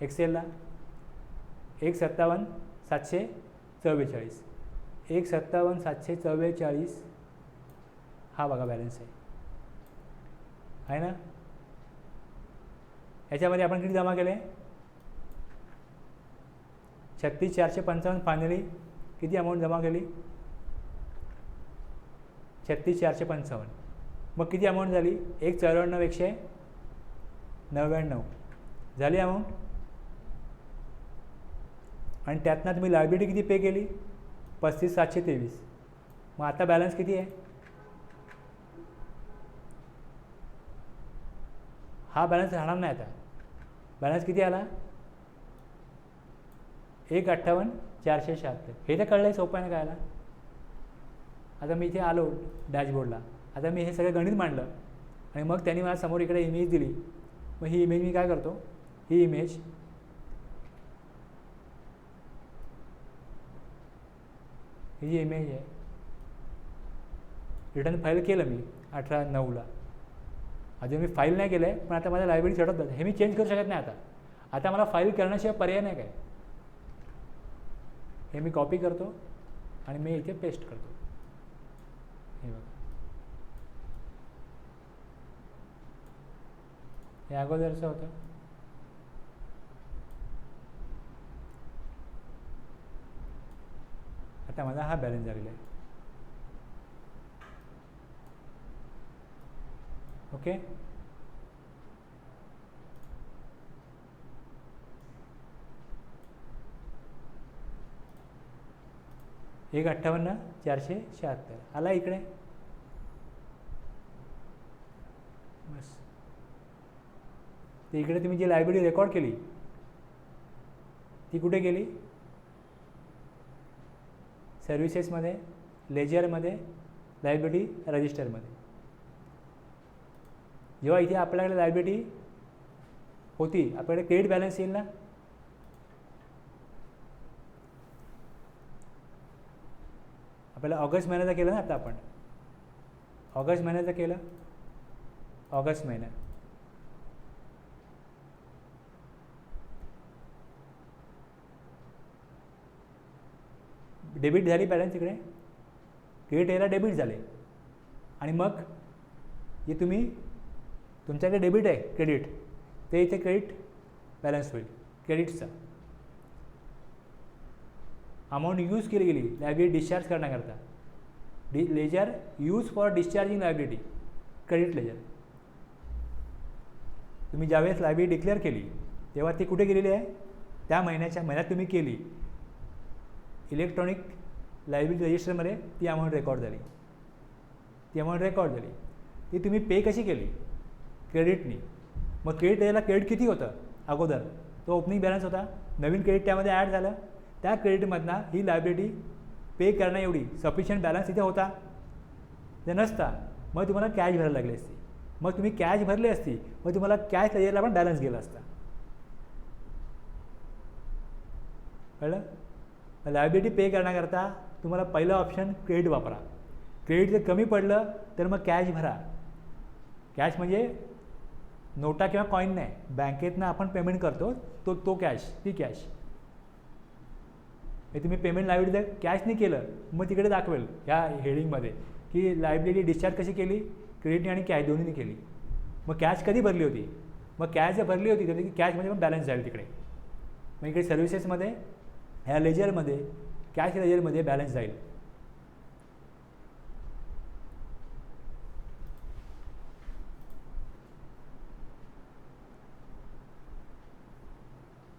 एक्सेलला, 1,57,744. 1,57,744 हा बघा बॅलन्स आहे ना. याच्यामध्ये आपण किती जमा केले, 36,455. फायनली किती अमाऊंट जमा केली, 36,455. मग किती अमाऊंट झाली, 1,94,199 झाली अमाऊंट. आणि त्यातनं तुम्ही लायबिलिटी किती पे केली, 35,723. मग आता बॅलन्स किती आहे, हा बॅलन्स राहणार नाही. आता बॅलन्स किती आला, 1,58,476. हे तर कळलं आहे, सोपं आहे ना कळायला. आता मी इथे आलो डॅशबोर्डला, आता मी हे सगळं गणित मांडलं आणि मग त्यांनी मला समोर इकडे इमेज दिली. मग ही इमेज मी काय करतो, ही इमेज ही जी इमेज आहे रिटर्न फाईल केलं मी 18/9ला. अजून मी फाईल नाही केलं आहे, पण आता माझ्या लायब्ररी चढत जातं. हे मी चेंज करू शकत नाही आता मला फाईल करण्याशिवाय पर्याय नाही काय. हे मी कॉपी करतो आणि मी इथे पेस्ट करतो. हे बघा, हे अगोदरचं होतं. आता माझा हा बॅलन्स झालेला आहे. ओके, 1,58,476 आला इकडे. बस ते इकडे तुम्ही जी लायब्ररी रेकॉर्ड केली ती कुठे गेली, सर्व्हिसेसमध्ये, लेजरमध्ये, लायब्ररी रजिस्टरमध्ये. जेव्हा इथे आपल्याकडे लायब्ररी होती, आपल्याकडे क्रेडिट बॅलन्स येईल ना, आपल्याला ऑगस्ट महिन्याचं केलं ना. आता आपण ऑगस्ट महिन्याचं केलं, ऑगस्ट महिना डेबिट झाली बॅलन्स इकडे, क्रेडिट यायला डेबिट झाले. आणि मग जे तुम्ही तुमच्याकडे डेबिट आहे क्रेडिट, ते इथे क्रेडिट बॅलन्स होईल. क्रेडिटचा अमाऊंट यूज केली गेली लायब्ररी डिस्चार्ज करण्याकरता, ledger use for discharging liability, credit ledger. तुम्ही ज्यावेळेस लायबिलिटी डिक्लेअर केली तेव्हा ती कुठे गेलेली आहे, त्या महिन्यात तुम्ही केली, इलेक्ट्रॉनिक लायबिलिटी रजिस्टरमध्ये ती अमाऊंट रेकॉर्ड झाली. ती तुम्ही पे कशी केली, क्रेडिटनी. मग क्रेडिट लेजरला क्रेडिट किती होतं अगोदर, तो ओपनिंग बॅलन्स होता, नवीन क्रेडिट त्यामध्ये ॲड झालं, त्या क्रेडिटमधनं ही लायबिलिटी पे करण्या एवढी सफिशियंट बॅलन्स इथे होता, जर नसता मग तुम्हाला कॅश भरायला लागली असती. मग तुम्ही कॅश भरली असती, मग तुम्हाला कॅश लेजरला पण बॅलन्स गेला असता. कळलं. लायबिलिटी पे करण्याकरता तुम्हाला पहिलं ऑप्शन क्रेडिट वापरा. क्रेडिट जर कमी पडलं तर मग कॅश भरा. कॅश म्हणजे नोटा किंवा कॉईन नाही, बँकेतनं आपण पेमेंट करतो तो कॅश, ती कॅश. हे तुम्ही पेमेंट लायबिलिटी जर कॅशने केलं मग तिकडे दाखवेल ह्या हेडिंगमध्ये की लायबिलिटी डिस्चार्ज कशी केली, क्रेडिटने आणि कॅश दोन्हीने केली. मग कॅश कधी भरली होती, मग कॅश जर भरली होती तर कॅशमध्ये पण बॅलन्स जाईल तिकडे. मग इकडे सर्व्हिसेसमध्ये ह्या लेजरमध्ये कॅश लेजरमध्ये बॅलन्स जाईल.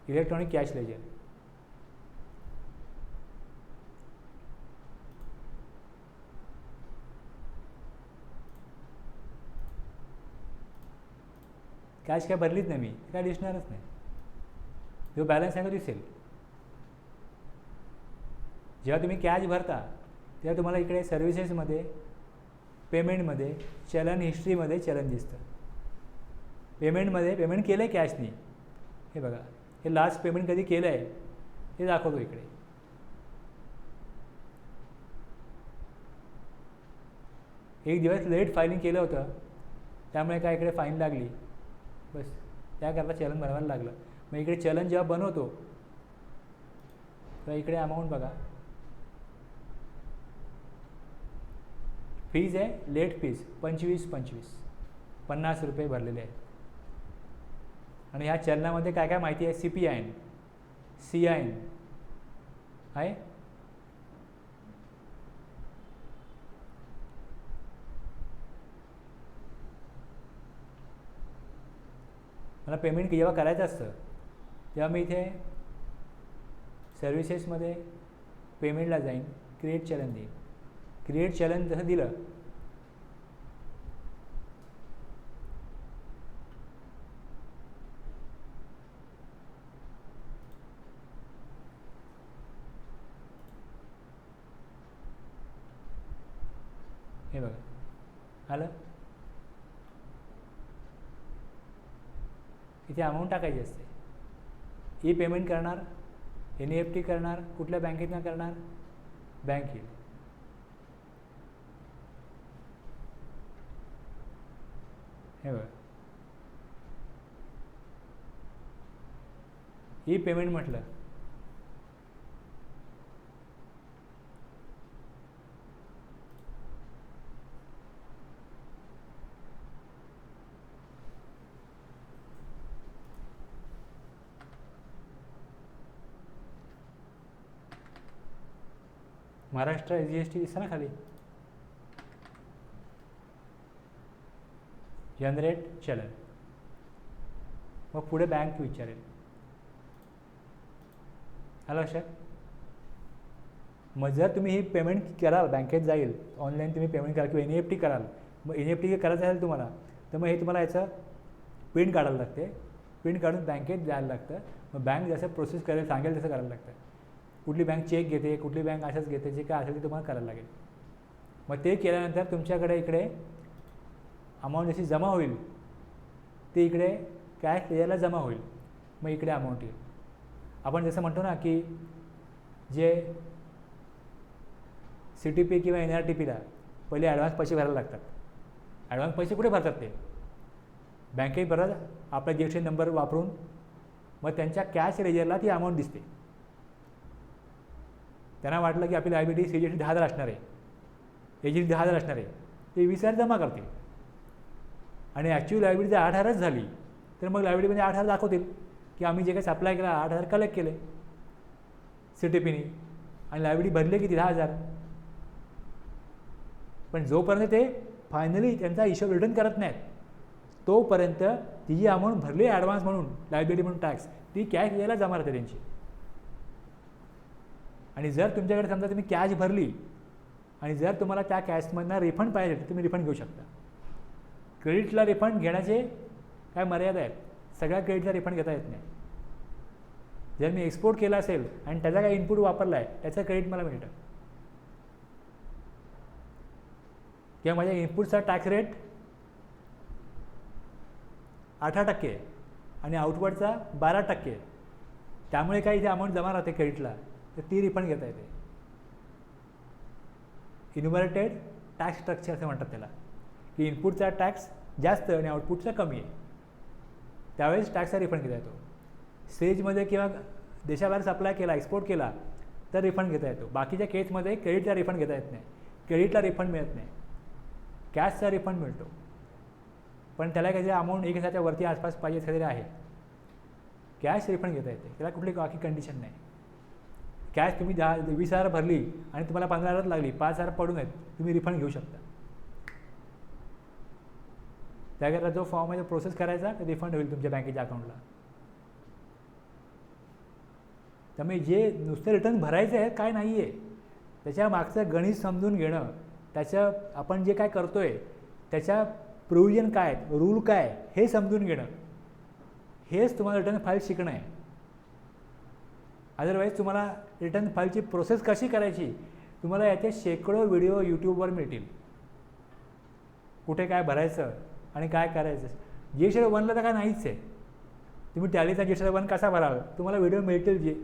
Electronic cash ledger. कॅश काय भरलीच नाही मी, काय दिसणारच नाही, जो बॅलन्स आहे तो दिसेल. जेव्हा तुम्ही कॅश भरता तेव्हा तुम्हाला इकडे सर्व्हिसेसमध्ये, पेमेंटमध्ये, चलन हिस्ट्रीमध्ये चलन दिसतं. पेमेंटमध्ये पेमेंट केलं आहे कॅशनी, हे बघा, हे लास्ट पेमेंट कधी केलं आहे हे दाखवतो इकडे. एक दिवस लेट फायलिंग केलं होतं त्यामुळे काय इकडे फाईन लागली, बस त्याकरता चलन बनवायला लागलं. मग इकडे चलन जेव्हा बनवतो तेव्हा इकडे अमाऊंट बघा, फीज आहे, लेट फीज 25 50 रुपये भरलेले आहेत. आणि ह्या चलनामध्ये काय काय माहिती आहे, CPIN, CIN आहे, मला पेमेंट जेव्हा करायचं असतं तेव्हा मी इथे सर्व्हिसेसमध्ये पेमेंटला जाईन, क्रिएट चलन देईन. क्रिएट चलन जसं दिलं हे बघा आलं. इथे अमाऊंट टाकायची असते. ई पेमेंट करणार, NEFT करणार, कुठल्या बँकेतनं करणार, बँक येईल. हे बघा ई पेमेंट म्हटलं महाराष्ट्र GST दिसतं ना खाली, जनरेट चलन. मग पुढे बँक विचारेल. आलं लक्षात. मग जर तुम्ही ही पेमेंट कराल, बँकेत जाईल, ऑनलाईन तुम्ही पेमेंट कराल किंवा NEFT कराल, मग NEFT करायचं असेल तुम्हाला तर मग हे तुम्हाला याचं प्रिंट काढायला लागते. प्रिंट काढून बँकेत द्यायला लागतं. मग बँक जसं प्रोसेस करेल सांगेल तसं करायला लागतं. कुठली बँक चेक घेते, कुठली बँक असंच घेते, जे काय असेल ते तुम्हाला करायला लागेल. मग ते केल्यानंतर तुमच्याकडे इकडे अमाऊंट जशी जमा होईल ती इकडे कॅश लेजरला जमा होईल. मग इकडे अमाऊंट येईल. आपण जसं म्हणतो ना की जे CTP किंवा NRTPला पहिले ॲडव्हान्स पैसे भरायला लागतात. ॲडव्हान्स पैसे कुठे भरतात ते बँकेत भरत आपला GST नंबर वापरून. मग त्यांच्या कॅश लेजरला ती अमाऊंट दिसते. त्यांना वाटलं की आपली लायबिलिटी CGST 10,000 असणार आहे, AGST 10,000 असणार आहे, ते 20,000 जमा करतील. आणि ॲक्च्युअली लायबिलिटी जर 8,000च झाली तर मग लायबिलिटीमध्ये 8,000 दाखवतील की आम्ही जे काही सप्लाय केला 8,000 कलेक्ट केले CTPनी, आणि लायबिलिटी भरली किती 10,000. पण जोपर्यंत ते फायनली त्यांचा हिशोब रिटर्न करत नाहीत तोपर्यंत ती जी अमाऊंट भरली ॲडव्हान्स म्हणून लायबिलिटी म्हणून टॅक्स ती कॅश यायला जमा राहते त्यांची. आणि जर तुमच्याकडे समजा तुम्ही कॅश भरली आणि जर तुम्हाला त्या कॅशमधनं रिफंड पाहिजे तर तुम्ही रिफंड घेऊ शकता. क्रेडिटला रिफंड घेण्याचे काय मर्यादा आहेत, सगळ्या क्रेडिटचा रिफंड घेता येत नाही. जर मी एक्सपोर्ट केला असेल आणि त्याचा काय इनपुट वापरला आहे त्याचं क्रेडिट मला मिळतं, किंवा माझ्या इनपुटचा टॅक्स रेट 18% आहे आणि आउटवर्डचा 12% आहे, त्यामुळे काही जे अमाऊंट जमा राहते क्रेडिटला तर ती रिफंड घेता येते. इन्युमरेटेड टॅक्स स्ट्रक्चर असं म्हणतात त्याला, की इनपुटचा टॅक्स जास्त आणि आउटपुटचा कमी आहे, त्यावेळेस टॅक्सचा रिफंड घेता येतो. स्टेजमध्ये किंवा देशाबाहेर सप्लाय केला, एक्सपोर्ट केला तर रिफंड घेता येतो. बाकीच्या केसमध्ये क्रेडिटचा रिफंड घेता येत नाही, क्रेडिटला रिफंड मिळत नाही, कॅशचा रिफंड मिळतो. पण त्याला काहीतरी अमाऊंट 1,000च्या वरती आसपास पाहिजे काहीतरी आहे. कॅश रिफंड घेता येते, त्याला कुठली बाकी कंडिशन नाही. कॅश तुम्ही 20,000 भरली आणि तुम्हाला 15,000 लागली, 5,000 पडून आहेत, तुम्ही रिफंड घेऊ शकता. त्याकरता जो फॉर्म आहे तो प्रोसेस करायचा तर रिफंड होईल तुमच्या बँकेच्या अकाउंटला. त्यामुळे जे नुसते रिटर्न भरायचे आहेत काय नाही आहे, त्याच्या मागचं गणित समजून घेणं, त्याचं आपण जे काय करतो आहे त्याच्या प्रोव्हिजन काय आहेत, रूल काय हे समजून घेणं, हेच तुम्हाला रिटर्न फाईल शिकणं आहे. अदरवाईज तुम्हाला रिटर्न फाईलची प्रोसेस कशी करायची तुम्हाला याचे शेकडो व्हिडिओ यूट्यूबवर मिळतील. कुठे काय भरायचं आणि काय करायचं. GST 1ला तर काय नाहीच आहे. तुम्ही टॅलीचा GST 1 कसा भरावा तुम्हाला व्हिडिओ मिळतील जे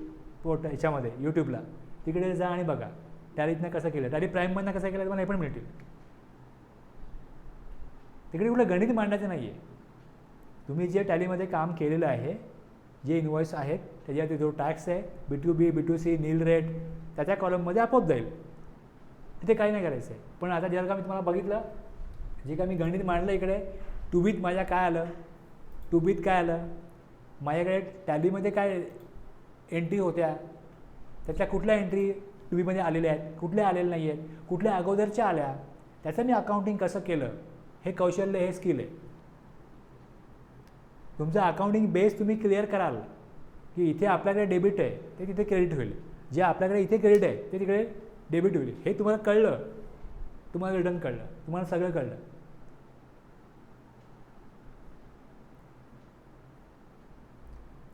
याच्यामध्ये यूट्यूबला, तिकडे जा आणि बघा टॅलीतनं कसं केलं, टॅली प्राईममधनं कसं केलं तुम्हाला हे पण मिळतील. तिकडे कुठलं गणित मांडायचं नाही आहे. तुम्ही जे टॅलीमध्ये काम केलेलं आहे, जे इनवॉइस आहेत त्याच्यावरती जो टॅक्स आहे B2B B2C नील रेट त्याच्या कॉलममध्ये आपोआप जाईल, तिथे काही नाही करायचं आहे. पण आता जर का मी तुम्हाला बघितलं जे का मी गणित मांडलं इकडे टूबीत माझ्या काय आलं, टूबीत काय आलं, माझ्याकडे टॅलीमध्ये काय एंट्री होत्या त्याच्या कुठल्या एंट्री टूबीमध्ये आलेल्या आहेत, कुठल्या आलेल्या नाही आहेत, कुठल्या अगोदरच्या आल्या, त्याचं मी अकाउंटिंग कसं केलं हे कौशल्य, हे स्किल आहे. तुमचं अकाउंटिंग बेस तुम्ही क्लिअर कराल की इथे आपल्याकडे डेबिट आहे ते तिथे क्रेडिट होईल, जे आपल्याकडे इथे क्रेडिट आहे ते तिकडे डेबिट होईल. हे तुम्हाला कळलं, तुम्हाला रिटर्न कळलं, तुम्हाला सगळं कळलं.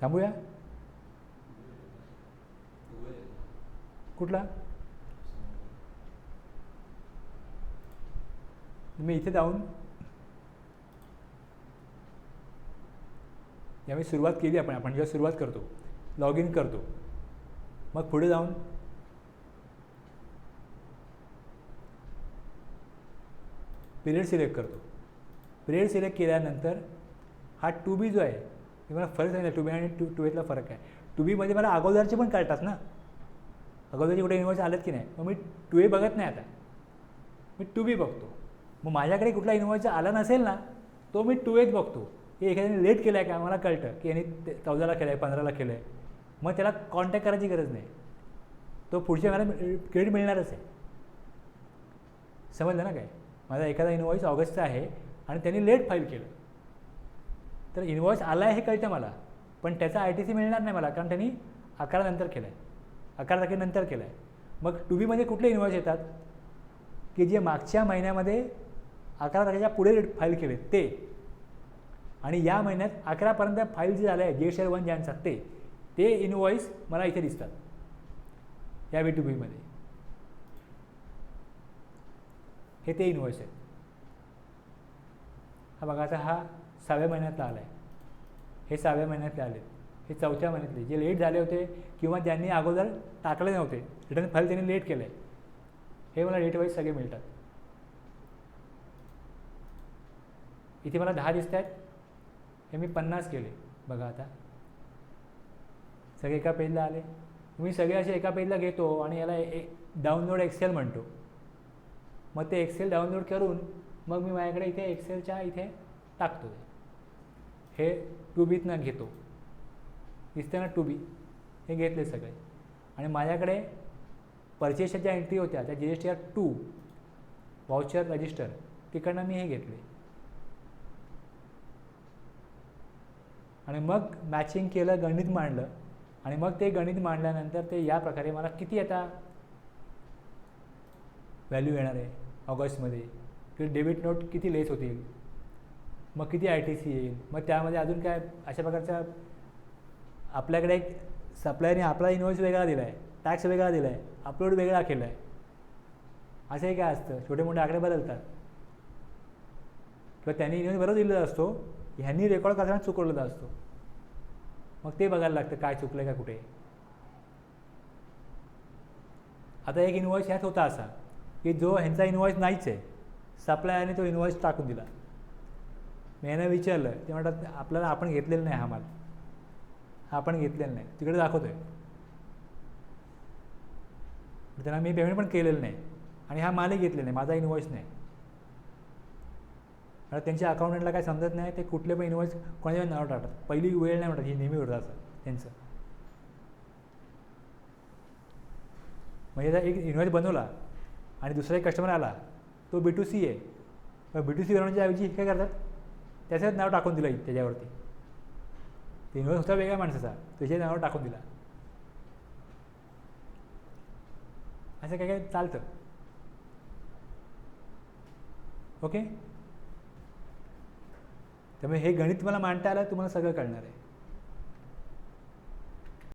थांबूया. कुठला मी इथे जाऊन यावेळी सुरुवात केली आपण जेव्हा सुरुवात करतो लॉग इन करतो, मग पुढे जाऊन पिरियड सिलेक्ट करतो. पिरियड सिलेक्ट केल्यानंतर हा टूबी जो आहे हे मला फरक सांगितलं, टूबी आणि टूएतला फरक आहे. टूबीमध्ये मला अगोदरचे पण कळतात ना, अगोदरचे कुठे इन्व्हॉइस आलेत की नाही, मग मी टूए बघत नाही, आता मी टूबी बघतो. मग माझ्याकडे कुठला इन्व्हॉइस आला नसेल ना तो मी टूएत बघतो. की एखाद्याने लेट केला आहे का, मला कळतं की यांनी 14ला केलं आहे 15ला केलं आहे, मग त्याला कॉन्टॅक्ट करायची गरज नाही, तो पुढच्या मला क्रेडिट मिळणारच आहे. समजलं ना काय. माझा एखादा इन्व्हॉइस ऑगस्टचा आहे आणि त्यांनी लेट फाईल केलं तर इन्व्हॉइस आला आहे हे कळतं मला, पण त्याचा ITC मिळणार नाही मला, कारण त्यांनी 11 नंतर केलं आहे, 11 तारखेनंतर केलं आहे. मग टूबीमध्ये कुठले इन्व्हॉइस येतात की जे मागच्या महिन्यामध्ये 11 तारखेच्या पुढे फाईल केले ते, आणि या महिन्यात 11पर्यंत फाईल जे झालं आहे GST 1 ज्यांचा ते इन्व्हॉइस मला इथे दिसतात या B2Bमध्ये. हे ते इन्व्हॉइस आहेत. हा बघा आता हा 6व्या महिन्यातला आला आहे, हे 6व्या महिन्यातले आले, हे 4थ्या महिन्यातले जे लेट झाले होते किंवा ज्यांनी अगोदर टाकले नव्हते रिटर्न फाईल त्यांनी लेट केलं आहे, हे मला डेट वाईज सगळे मिळतात. इथे मला 10 दिसत आहेत, हे मी 50 केले. बघा आता सगळे एका पेजला आले. मी सगळे असे एका पेजला घेतो आणि याला डाउनलोड एक्सेल म्हणतो. मग ते एक्सेल डाउनलोड करून मग मी माझ्याकडे इथे एक्सेलच्या इथे टाकतो. हे टूबीतनं घेतो, दिसते ना टूबी, हे घेतले सगळे. आणि माझ्याकडे परचेसच्या ज्या एंट्री होत्या त्या GSTR 2 व्हाउचर रजिस्टर तिकडनं मी हे घेतले आणि मग मॅचिंग केलं, गणित मांडलं आणि मग ते गणित मांडल्यानंतर ते या प्रकारे मला किती आता व्हॅल्यू येणार आहे ऑगस्टमध्ये, की डेबिट नोट किती लेस होतील, मग किती ITC येईल, मग त्यामध्ये अजून काय अशा प्रकारच्या आपल्याकडे एक सप्लायरने आपला इन्व्हॉइस वेगळा दिला आहे, टॅक्स वेगळा दिला आहे, अपलोड वेगळा केला आहे. असंही काय असतं, छोटे मोठे आकडे बदलतात किंवा त्यांनी इन्व्हॉइस बरोबर दिलेला असतो, ह्यांनी रेकॉर्ड करताना चुकवलेला असतो. मग ते बघायला लागतं काय चुकलं का कुठे. आता एक इन्व्हॉइस ह्यात होता असा की जो ह्यांचा इन्व्हॉइस नाहीच आहे, सप्लायरने तो इन्व्हॉइस टाकून दिला. मी यांना विचारलं, ते म्हणतात आपल्याला आपण घेतलेलं नाही, हा माल आपण घेतलेला नाही, तिकडे दाखवतो आहे. त्यांना मी पेमेंट पण केलेलं नाही आणि हा मालही घेतलेला नाही, माझा इन्व्हॉइस नाही. आता त्यांच्या अकाउंटंटला काय समजत नाही, ते कुठले पण इन्व्हॉइस कोणाच्या नाव टाकतात. पहिली वेळ नाही म्हणतात, ही नेहमी होतं असं त्यांचं. म्हणजे आता एक इन्व्हॉइस बनवला आणि दुसरा एक कस्टमर आला, तो B2C आहे, पण B2C बनवण्याच्या ऐवजी काय करतात, त्याचंच नाव टाकून दिलं त्याच्यावरती. ते इन्व्हॉइस होता वेगळ्या माणसाचा, त्याच्या नावावर टाकून दिला. असं काय काय चालतं. ओके, त्यामुळे हे गणित मला मांडता आलं, तुम्हाला सगळं कळणार आहे.